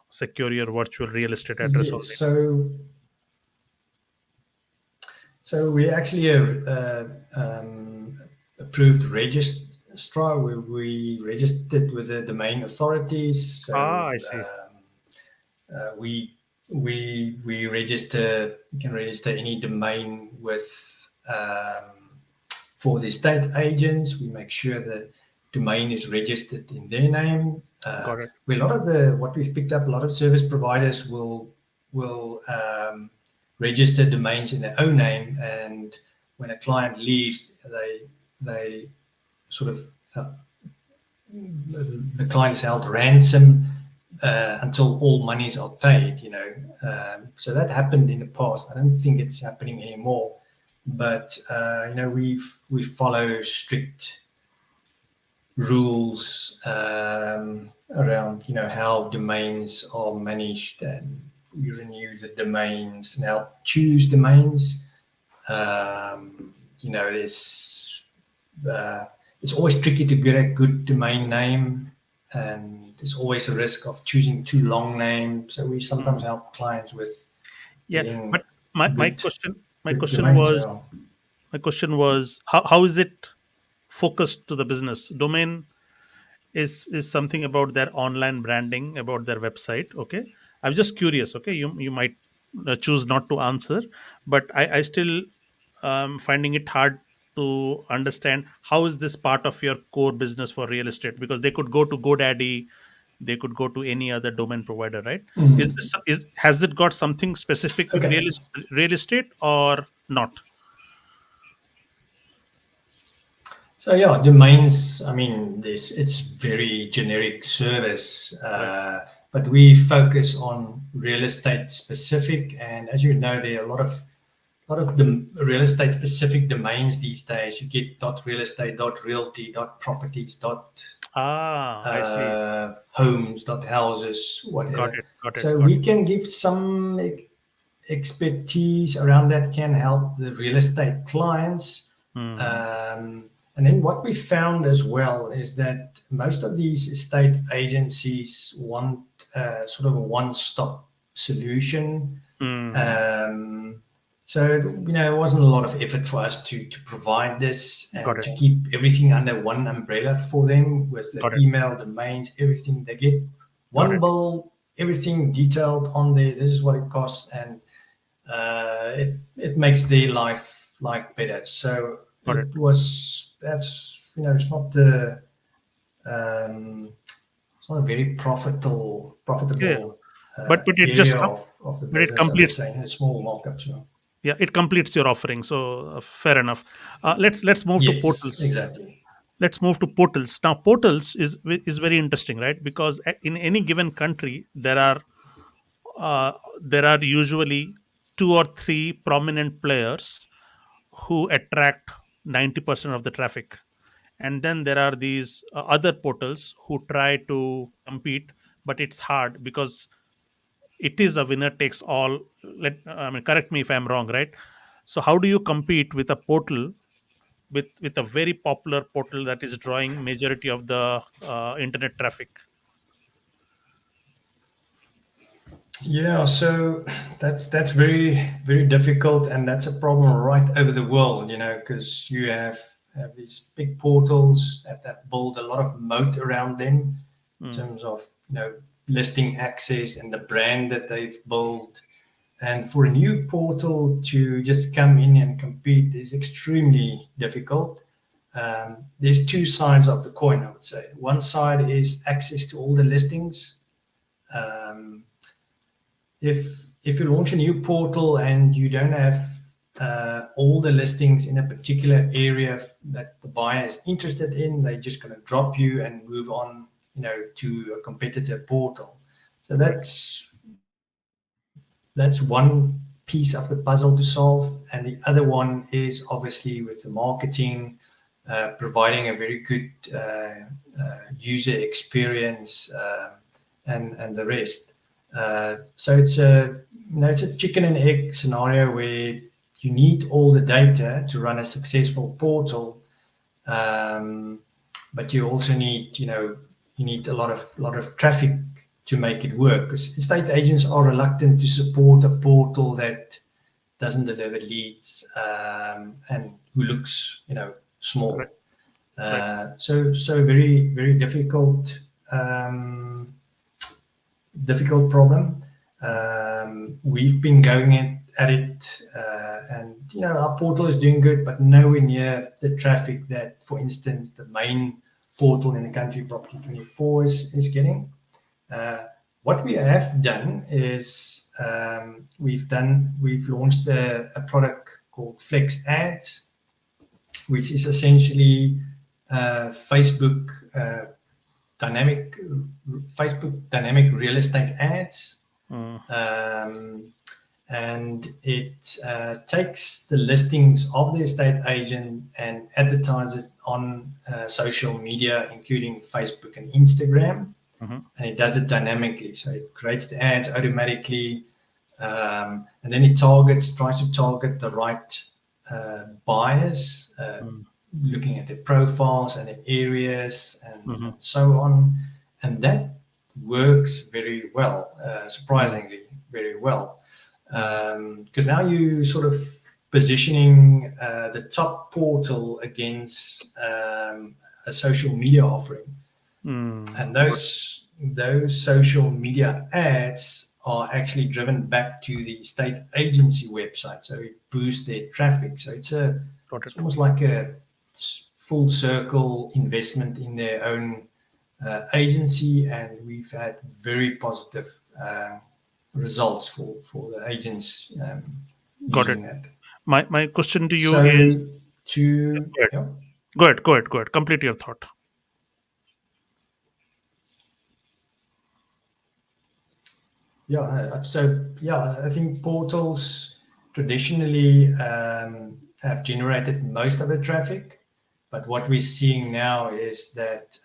secure your virtual real estate address Yes. only? So we actually approved registrar, where we registered with the domain authorities. So Ah, I see. we register. We can register any domain with for the estate agents. We make sure the domain is registered in their name. Got it. Where a lot of the what we've picked up, a lot of service providers will register domains in their own name, and when a client leaves, they sort of the client is held ransom until all monies are paid. So that happened in the past. I don't think it's happening anymore, but we follow strict rules around how domains are managed, and we renew the domains and help choose domains. There's it's always tricky to get a good domain name, and there's always a risk of choosing too long name. So we sometimes Mm. help clients with Yeah, getting but my good question my good question domains. was So how is it focused to the business? Domain is something about their online branding, about their website. Okay, I'm just curious. Okay, you might choose not to answer, but I still finding it hard to understand how is this part of your core business for real estate, because they could go to GoDaddy, they could go to any other domain provider, right? Is Mm. this is has it got something specific with Okay. real estate or not? So yeah, domains. I mean, this it's very generic service, Right. but we focus on real estate specific. And as you know, there are a lot of the real estate specific domains these days. You get dot real estate, dot realty, dot properties, dot I see. homes, dot houses, Got whatever. it. Got it. So Got we it. can give some expertise around that, can help the real estate clients. Hmm. Um, and then what we found as well is that most of these estate agencies want sort of a one-stop solution. Hmm. Um, so it wasn't a lot of effort for us to provide this Got and it. to keep everything under one umbrella for them with the Got it. email, domains, everything. They get Got one it. bill, everything detailed on there. This is what it costs, and it makes their life better. So Got it. it was that's it's not the it's not a very Yeah. profitable But it just area of the but it business, I would completes. say, in a small markup. So Yeah, it completes your offering. So fair enough. Let's move to yes, portals. exactly. Let's move to portals. Now, portals is very interesting, right? Because in any given country, there are usually two or three prominent players who attract 90% of the traffic, and then there are these other portals who try to compete, but it's hard because it is a winner takes all. I mean, correct me if I'm wrong, right? So how do you compete with a portal, with a very popular portal that is drawing majority of the internet traffic? Yeah, so that's very difficult, and that's a problem right over the world, because you have these big portals that build a lot of moat around them in Mm, terms of listing access and the brand that they've built. And for a new portal to just come in and compete is extremely difficult. There's two sides of the coin, I would say. One side is access to all the listings. Um, if you launch a new portal and you don't have all the listings in a particular area that the buyer is interested in, they're just going to drop you and move on, to a competitor portal. So right. that's one piece of the puzzle to solve, and the other one is obviously with the marketing, providing a very good user experience, and the rest. So it's a chicken and egg scenario where you need all the data to run a successful portal, um, but you also need a lot of traffic to make it work. Because estate agents are reluctant to support a portal that doesn't deliver leads, and who looks Right. small. Right. So very difficult. Difficult problem. We've been going at it, and our portal is doing good, but nowhere near the traffic that, for instance, the main portal in the country, Property 24, is getting. Uh, what we have done is we've launched a product called Flex Ads, which is essentially Facebook dynamic dynamic real estate ads, Mm, um, and it takes the listings of the estate agent and advertises on social media, including Facebook and Instagram, mhm, and it does it dynamically. So it creates the ads automatically, and then it tries to target the right buyers, mm, looking at their profiles and the areas and mhm, so on. And that works very well, mm, surprisingly very well. mm, Because now you sort of positioning the top portal against a social media offering, mm. and Got those social media ads are actually driven back to the state agency website, so it boosts their traffic. So Got it's it. almost like a full circle investment in their own agency, and we've had very positive results for the agents Got it. using that. My question to you is, So to go ahead. yeah. Go ahead. Go ahead. Go ahead. Complete your thought. Yeah, I think portals traditionally have generated most of the traffic, but what we're seeing now is that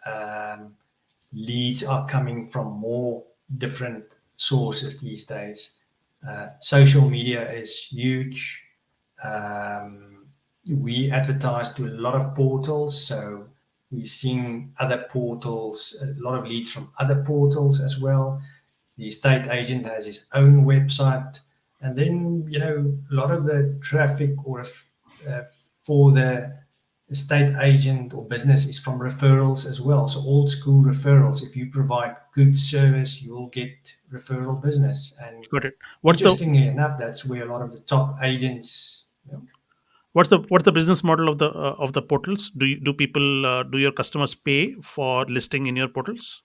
leads are coming from more different sources these days. Social media is huge. Um, we advertise to a lot of portals, so we're seeing other portals, a lot of leads from other portals as well. The estate agent has his own website, and then a lot of the traffic for the estate agent or business is from referrals as well. So old school referrals. If you provide good service, you will get referral business. And Got it. interestingly enough, that's where a lot of the top agents. What's the business model of the portals? Do your customers pay for listing in your portals?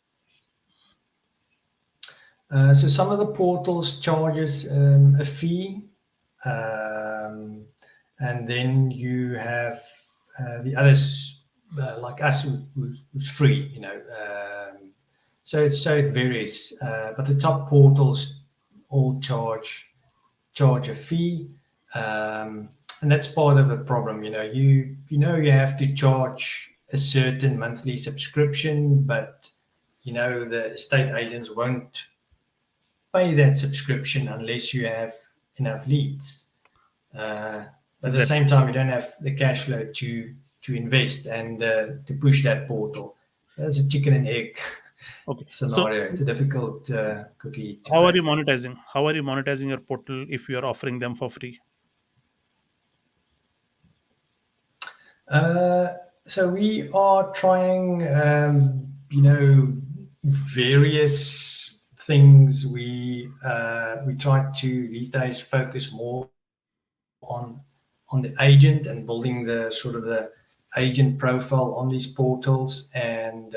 So some of the portals charges a fee, um, and then you have the others like us who's free. So it varies, but the top portals all charge a fee, and that's part of the problem. You have to charge a certain monthly subscription, but the estate agents won't pay that subscription unless you have enough leads. Uh, at the Exactly. same time, you don't have the cash flow to invest and to push that portal. So that's a chicken and egg Okay. So, scenario. It's a difficult cookie to how are you crack. monetizing? How are you monetizing your portal if you are offering them for free? Uh, so we are trying, various things. We try to these days focus more on the agent and building the sort of the agent profile on these portals, and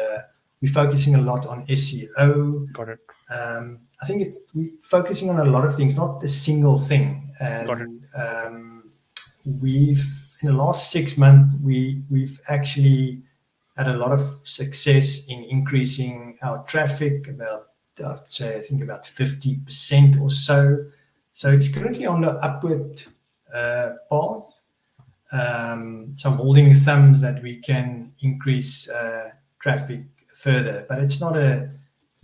we're focusing a lot on SEO. Got it. I think we're focusing on a lot of things, not a single thing. Got it. And Okay. we've in the last 6 months we've actually had a lot of success in increasing our traffic about I'd say I think about 50% or so. So it's currently on the upward path. So I'm holding thumbs that we can increase traffic further, but it's not a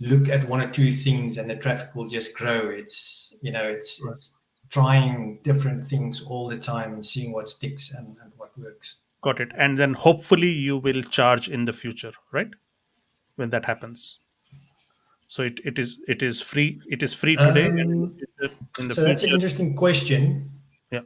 look at one or two things and the traffic will just grow. Right. It's trying different things all the time and seeing what sticks and what works. Got it. And then hopefully you will charge in the future, right? When that happens. So it is free. It is free today, and Um, in the so that's an future, interesting question. yeah.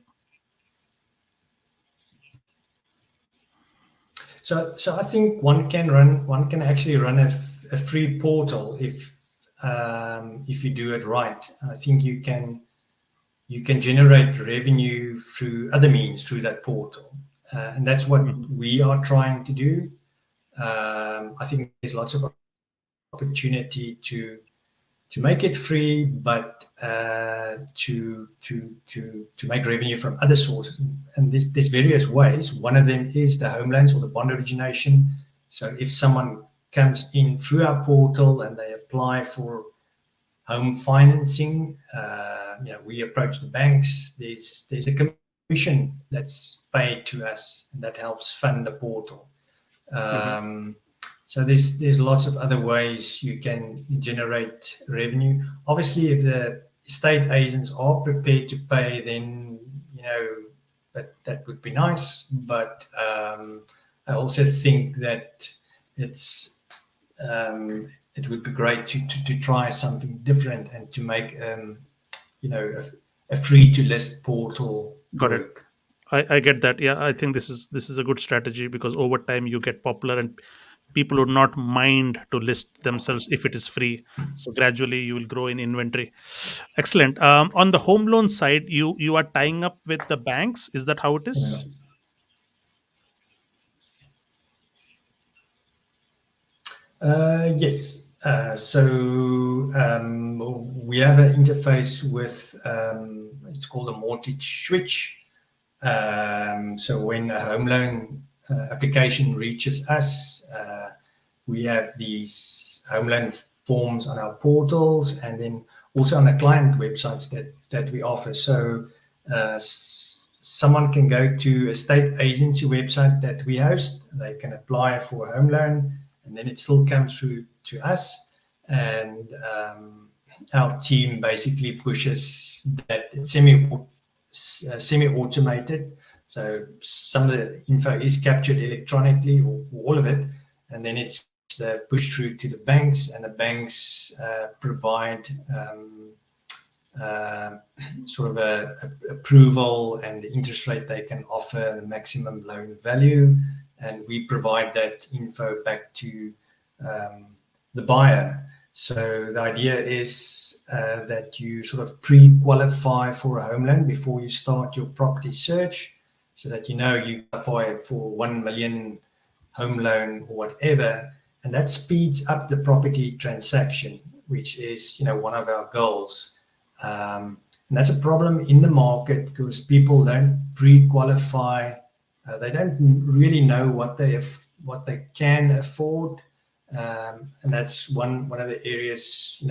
So I think one can actually run a free portal if you do it right. And I think you can generate revenue through other means through that portal, and that's what Mhm. we are trying to do. I think there's lots of opportunity to make it free, but to make revenue from other sources. And there's various ways. One of them is the home loans or the bond origination. So if someone comes in through our portal and they apply for home financing, we approach the banks. There's a commission that's paid to us, and that helps fund the portal. Mhm. Um, so there's lots of other ways you can generate revenue. Obviously, if the estate agents are prepared to pay, then that would be nice. But I also think that it's it would be great to try something different and to make a free to list portal Got it. work. I get that. Yeah, I think this is a good strategy because over time you get popular and people would not mind to list themselves if it is free. So gradually you will grow in inventory. Excellent. On the home loan side, you are tying up with the banks. Is that how it Yeah. is? Yes. We have an interface with it's called a mortgage switch. So when a home loan application reaches us, we have these home loan forms on our portals and then also on the client websites that we offer. So someone can go to a state agency website that we host. They can apply for a home loan, and then it still comes through to us. And our team basically pushes that semi-automated. So some of the info is captured electronically, or all of it, and then it's pushed through to the banks, and the banks provide uh, sort of a approval and the interest rate they can offer, the maximum loan value, and we provide that info back to um, the buyer. So the idea is that you sort of pre-qualify for a home loan before you start your property search, so that you know you qualify for 1 million home loan or whatever, and that speeds up the property transaction, which is one of our goals. And that's a problem in the market because people don't pre-qualify. They don't really know what they can afford, and that's one of the areas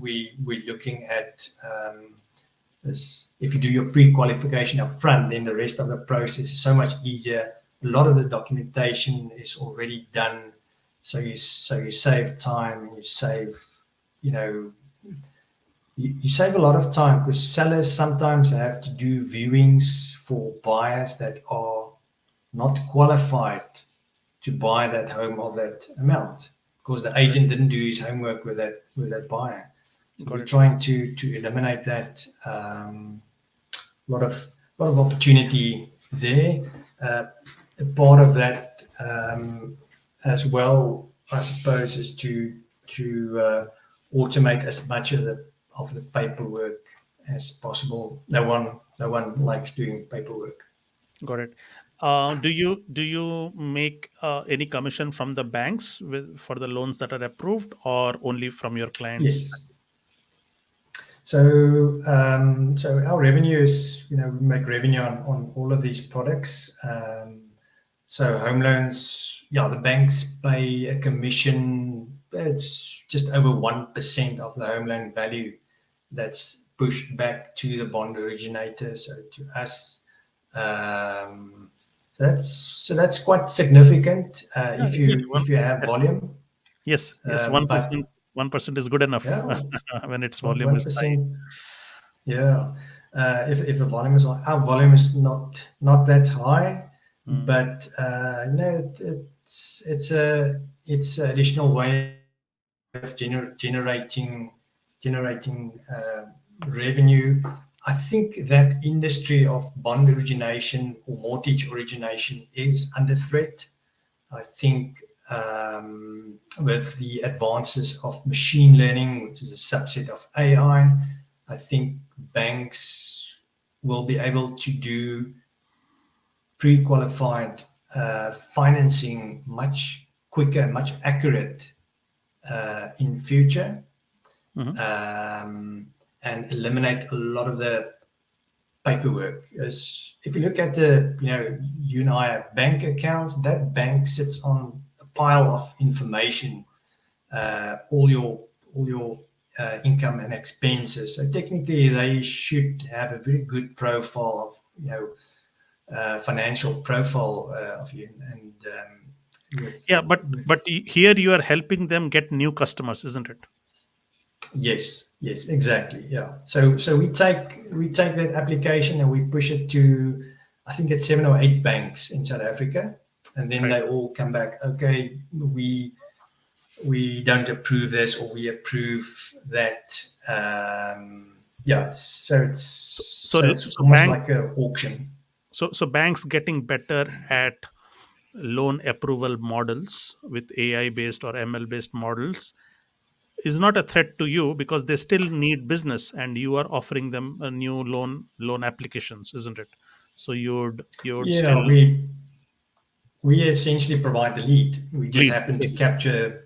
we're looking at. Is if you do your pre-qualification up front, then the rest of the process is so much easier. A lot of the documentation is already done, so you save time. You know you save a lot of time because sellers sometimes have to do viewings for buyers that are not qualified to buy that home of that amount because the Correct. agent didn't do his homework with that buyer. So Got we're it. trying to eliminate that. A lot of opportunity there. Part of that as well, I suppose, is to automate as much of the paperwork as possible. No one likes doing paperwork. Got it. Do you make any commission from the banks for the loans that are approved, or only from your clients? Yes. So our revenue is, we make revenue on all of these products. So home loans, yeah, the banks pay a commission. It's just over 1% of the home loan value that's pushed back to the bond originator, so to us. Um, so that's quite significant Yeah, if is it you one? if you have volume. Yes, yes. One But percent. 1% is good enough yeah, when its one volume one is high. percent. Yeah, if the volume is our volume is not that high, Mm. but it's an additional way of generating revenue. I think that industry of bond origination or mortgage origination is under threat. I think with the advances of machine learning, which is a subset of I think banks will be able to do pre-qualified financing much quicker, much accurate in future, Mhm. and eliminate a lot of the paperwork. As if you look at you and I have bank accounts, that bank sits on a pile of information, all your income and expenses. So technically, they should have a very good profile of financial profile of you, and Yeah, with but here you are helping them get new customers, isn't it? yes, exactly, yeah. So we take that application and we push it to, I think it's 7 or 8 banks in South Africa, and then Right. they all come back. Okay, we don't approve this, or we approve that. Yeah, it's So so it's so almost bank like an auction. so banks getting better at loan approval models with AI based or ML based models is not a threat to you because they still need business and you are offering them a new loan applications, isn't it? So you would Yeah, still we essentially provide the lead. We just lead. happen to capture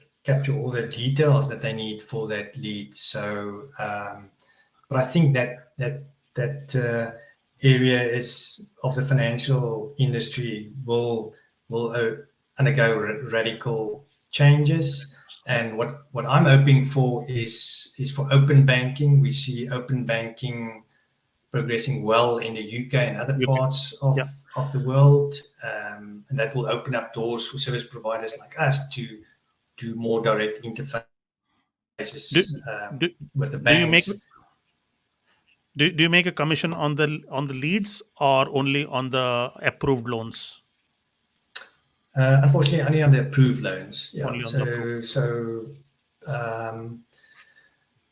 all the details that they need for that lead. So, but I think that area is of the financial industry will undergo radical changes. And what I'm hoping for is for open banking. We see open banking progressing well in the UK and other You can, parts yeah. of the world. And that will open up doors for service providers like us to do more direct Do, interfaces do, with the do you make banks. do you make a commission on the leads or only on the approved loans? Unfortunately, only on the approved loans. Yeah. Only on the approved. Um,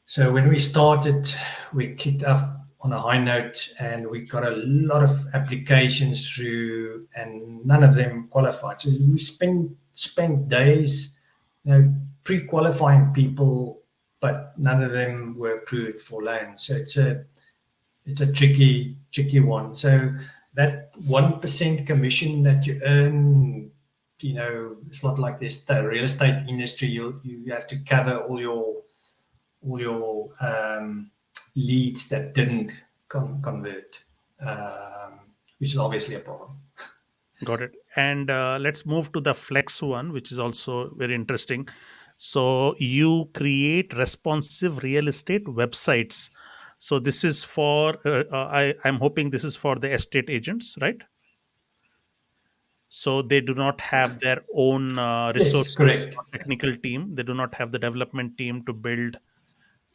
So when we started, we kicked off on a high note, and we got a lot of applications through, and none of them qualified. So we spent days, pre-qualifying people, but none of them were approved for loans. So it's a tricky one. So that 1% commission that you earn, it's not like this the real estate industry. You have to cover all your leads that didn't convert, which is obviously a problem. Got it. And let's move to the Flex one, which is also very interesting. So you create responsive real estate websites. So this is for I'm hoping this is for the estate agents, right? So they do not have their own Yes, resources correct. or technical team. They do not have the development team to build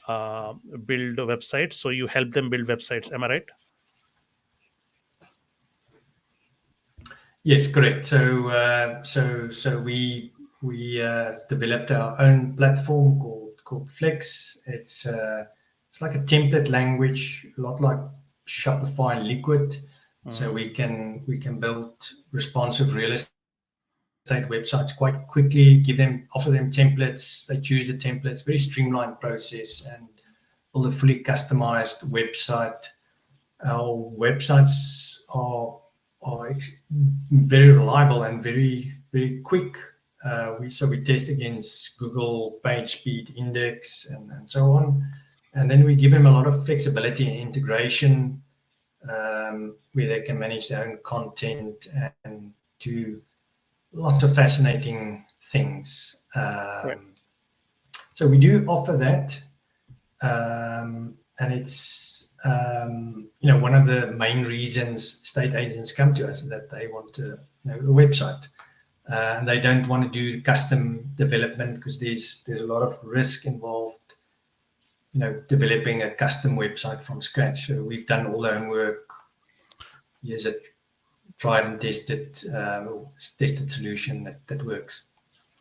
a website. So you help them build websites. Am I right? Yes, correct. So we developed our own platform called Flex. It's like a template language, a lot like Shopify and Liquid. So Mhm. we can build responsive real estate websites quite quickly. Offer them templates. They choose the templates. Very streamlined process, and build a fully customized website. Our websites are very reliable and very quick. We test against Google Page Speed Index and so on, and then we give them a lot of flexibility and integration, where they can manage their own content and do lots of fascinating things. Right. So we do offer that, and it's one of the main reasons state agents come to us is that they want a website, and they don't want to do custom development because there's a lot of risk involved. Developing a custom website from scratch. So we've done all our own work. Here's a tried and tested solution that works.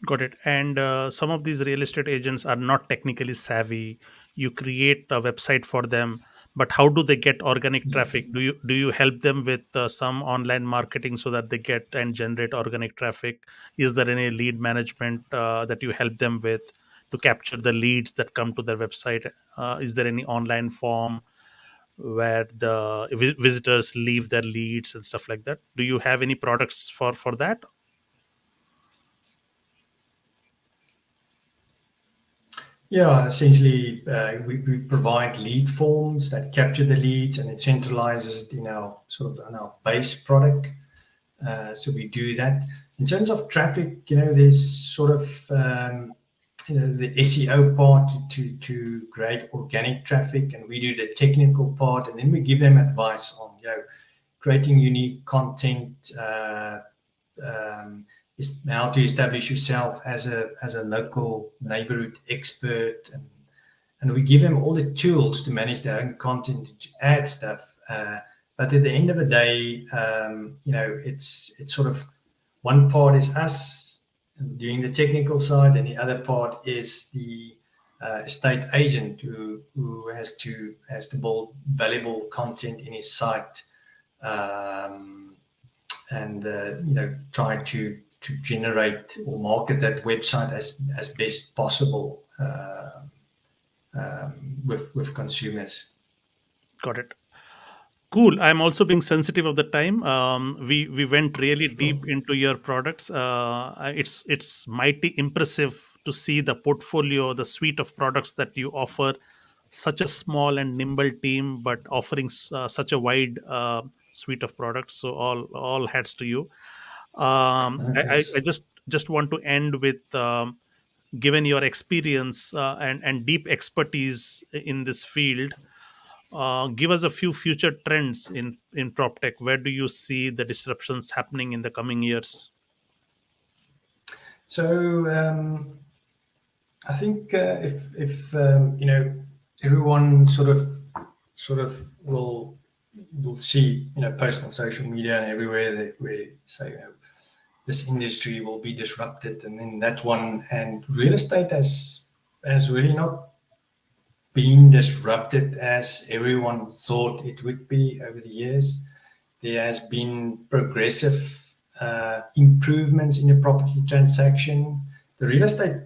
Got it. And some of these real estate agents are not technically savvy. You create a website for them, but how do they get organic Yes. traffic? Do you help them with some online marketing so that they get and generate organic traffic? Is there any lead management that you help them with to capture the leads that come to their website? Is there any online form where the visitors leave their leads and stuff like that? Do you have any products for that? Yeah, essentially, we provide lead forms that capture the leads, and it centralizes it in our base product. So we do that. In terms of traffic, there's sort of the SEO part to create organic traffic, and we do the technical part, and then we give them advice on creating unique content. Is how to establish yourself as a local neighborhood expert, and we give them all the tools to manage their own content, to add stuff. But at the end of the day, it's sort of one part is us doing the technical side, and the other part is the estate agent who has to build valuable content in his site, and try to generate or market that website as best possible with consumers. Got it. Cool. I'm also being sensitive of the time. We went really Sure. deep into your products. It's mighty impressive to see the portfolio, the suite of products that you offer. Such a small and nimble team, but offering such a wide suite of products. So all hats to you. I Thanks. just want to end with, given your experience and deep expertise in this field, give us a few future trends in prop tech. Where do you see the disruptions happening in the coming years? So I think if everyone sort of will see post on social media and everywhere that we say this industry will be disrupted, and then that one, and real estate has really not been disrupted as everyone thought it would be over the years. There has been progressive improvements in the property transaction. The real estate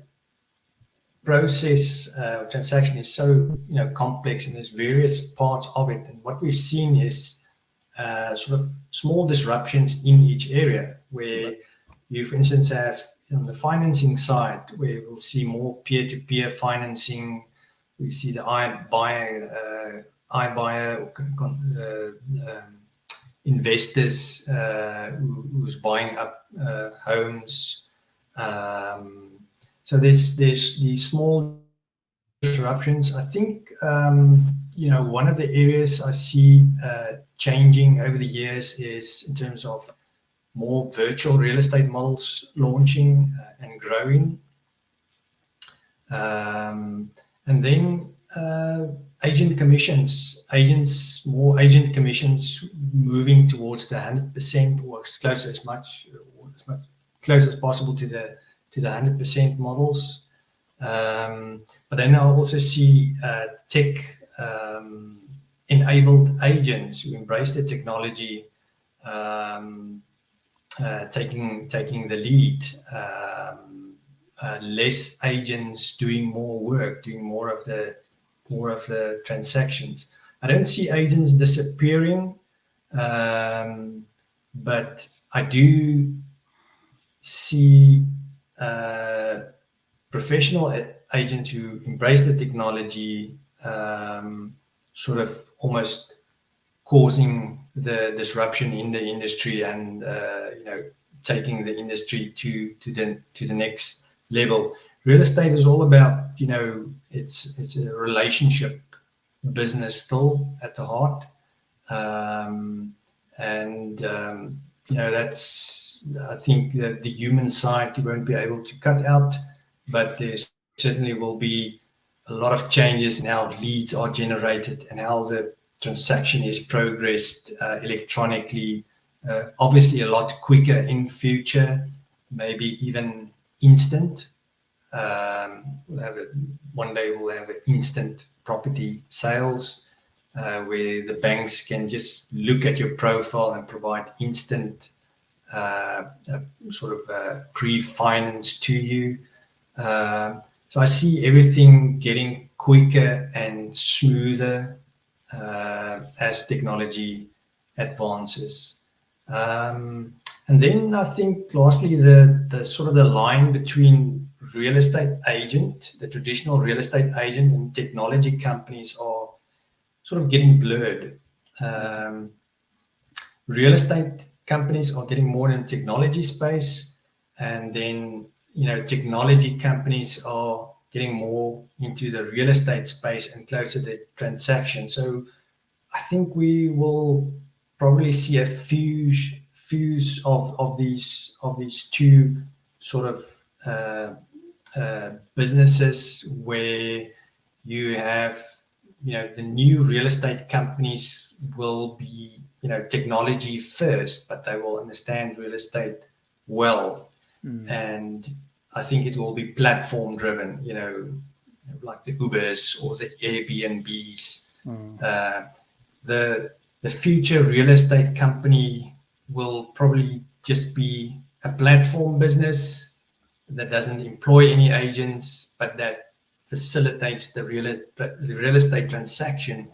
process transaction is so complex, and there's various parts of it. And what we've seen is sort of small disruptions in each area, where you, for instance, have on the financing side, where we'll see more peer-to-peer financing. We see the iBuyer investors who's buying up homes. So there's these small disruptions. I think one of the areas I see changing over the years is in terms of more virtual real estate models launching and growing. And then more agent commissions moving towards the 100% or as much close as possible to the 100% models. But then I also see tech enabled agents who embrace the technology taking the lead. Less agents doing more work, doing more of the transactions. I don't see agents disappearing, but I do see professional agents who embrace the technology sort of almost causing the disruption in the industry, and taking the industry to the next level. Real estate is all about, it's a relationship business still at the heart. That's, I think that the human side you won't be able to cut out, but there certainly will be a lot of changes in how leads are generated and how the transaction is progressed electronically. Obviously a lot quicker in future, maybe even instant. One day we'll have instant property sales, where the banks can just look at your profile and provide instant pre-finance to you. So I see everything getting quicker and smoother as technology advances. And then I think lastly, the sort of the line between real estate agent, the traditional real estate agent, and technology companies are sort of getting blurred. Real estate companies are getting more in technology space, and then technology companies are getting more into the real estate space and closer to transaction. So I think we will probably see a fuse of these two sort of businesses, where you have the new real estate companies will be technology first, but they will understand real estate well. And I think it will be platform driven, like the Ubers or the Airbnbs. The future real estate company will probably just be a platform business that doesn't employ any agents, but that facilitates the real estate transaction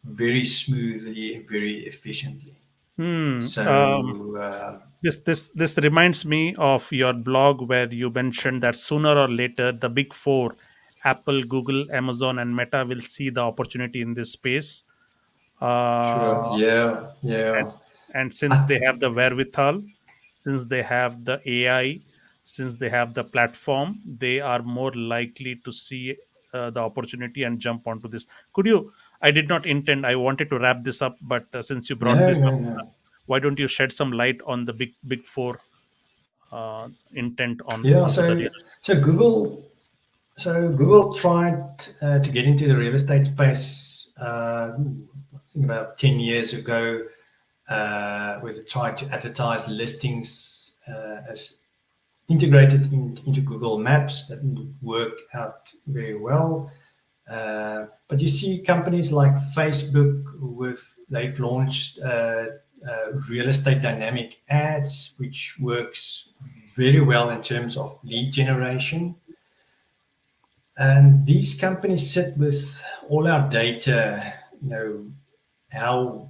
very smoothly and very efficiently. Hmm. So, This reminds me of your blog where you mentioned that sooner or later the big four, Apple, Google, Amazon, and Meta, will see the opportunity in this space. sure, Uh, yeah, and, yeah. and since I, they have the wherewithal, since they have the AI, since they have the platform, they are more likely to see the opportunity and jump onto this. Could you? I did not intend. I wanted to wrap this up, but since you brought no, this no, up, no. why don't you shed some light on the big four intent on Yeah, onto the real so Google So Google tried to get into the real estate space, I think about 10 years ago, where they tried to advertise listings as integrated into Google Maps. That didn't work out very well. But you see companies like Facebook they've launched real estate dynamic ads, which works very well in terms of lead generation. And these companies sit with all our data, how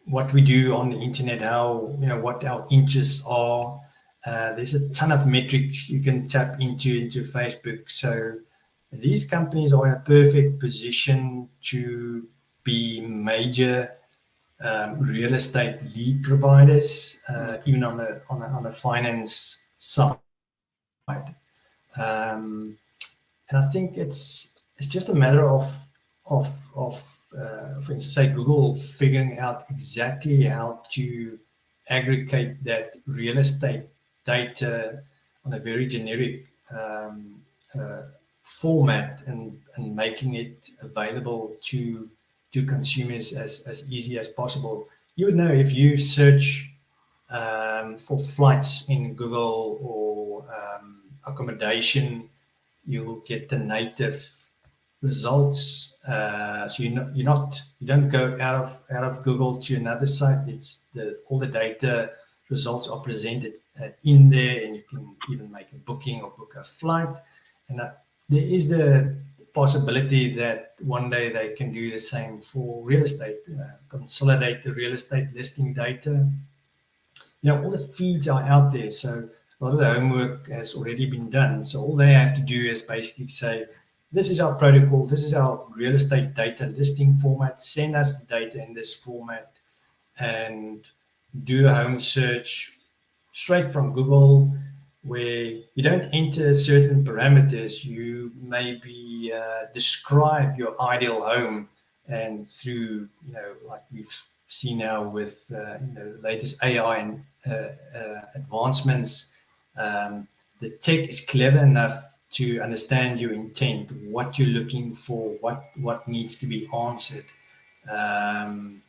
what we do on the internet, how what our interests are. There's a ton of metrics you can tap into Facebook. So these companies are in a perfect position to be major real estate lead providers, even on the finance side. Um, and I think it's just a matter of for instance, say Google figuring out exactly how to aggregate that real estate data on a very generic uh, format and making it available to consumers as easy as possible. You would know if you search for flights in Google or accommodation, you'll get the native results. So you don't go out of Google to another site. It's all the data results are presented in there, and you can even make a booking or book a flight. And there is the possibility that one day they can do the same for real estate, consolidate the real estate listing data. All the feeds are out there, so a lot of the homework has already been done. So all they have to do is basically say, this is our protocol, this is our real estate data listing format, send us the data in this format, and do a home search straight from Google, where you don't enter certain parameters. You maybe describe your ideal home, and through like we've seen now with the latest AI and advancements, the tech is clever enough to understand your intent, what you're looking for, what needs to be answered. Um,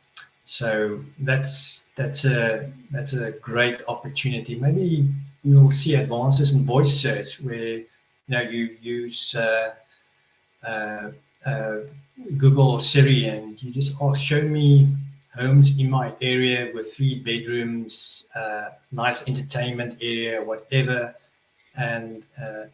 so that's a great opportunity. Maybe you'll see advances in voice search where you use uh, uh, Google or Siri, and you just show me homes in my area with 3 bedrooms, nice entertainment area, whatever, and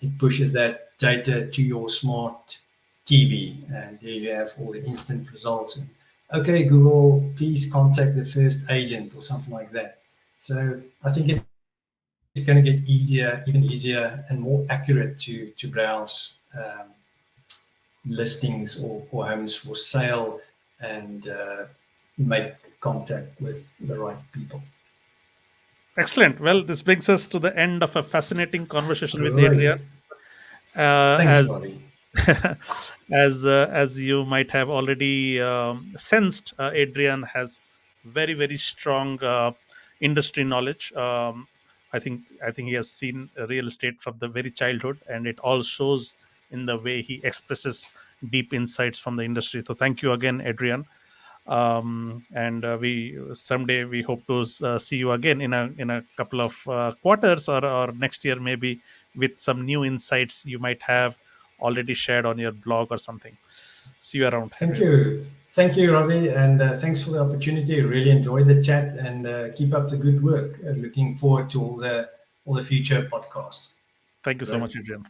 it pushes that data to your smart TV, and there you have all the instant results. And, okay, Google, please contact the first agent or something like that. So I think it's going to get easier, even easier, and more accurate to browse listings or homes for sale and make contact with the right people. Excellent. Well, this brings us to the end of a fascinating conversation with Great. Adrian. Thanks, As Robbie. as you might have already sensed, Adrian has very strong industry knowledge. I think he has seen real estate from the very childhood, and it all shows in the way he expresses deep insights from the industry. So, thank you again, Adrian. And we someday we hope to see you again in a couple of quarters, or next year maybe, with some new insights you might have already shared on your blog or something. See you around, Thank Adrian. you. Thank you, Robbie, and thanks for the opportunity. Really enjoyed the chat, and keep up the good work. Looking forward to all the all the future podcasts. Thank you so Great. much, Adrian.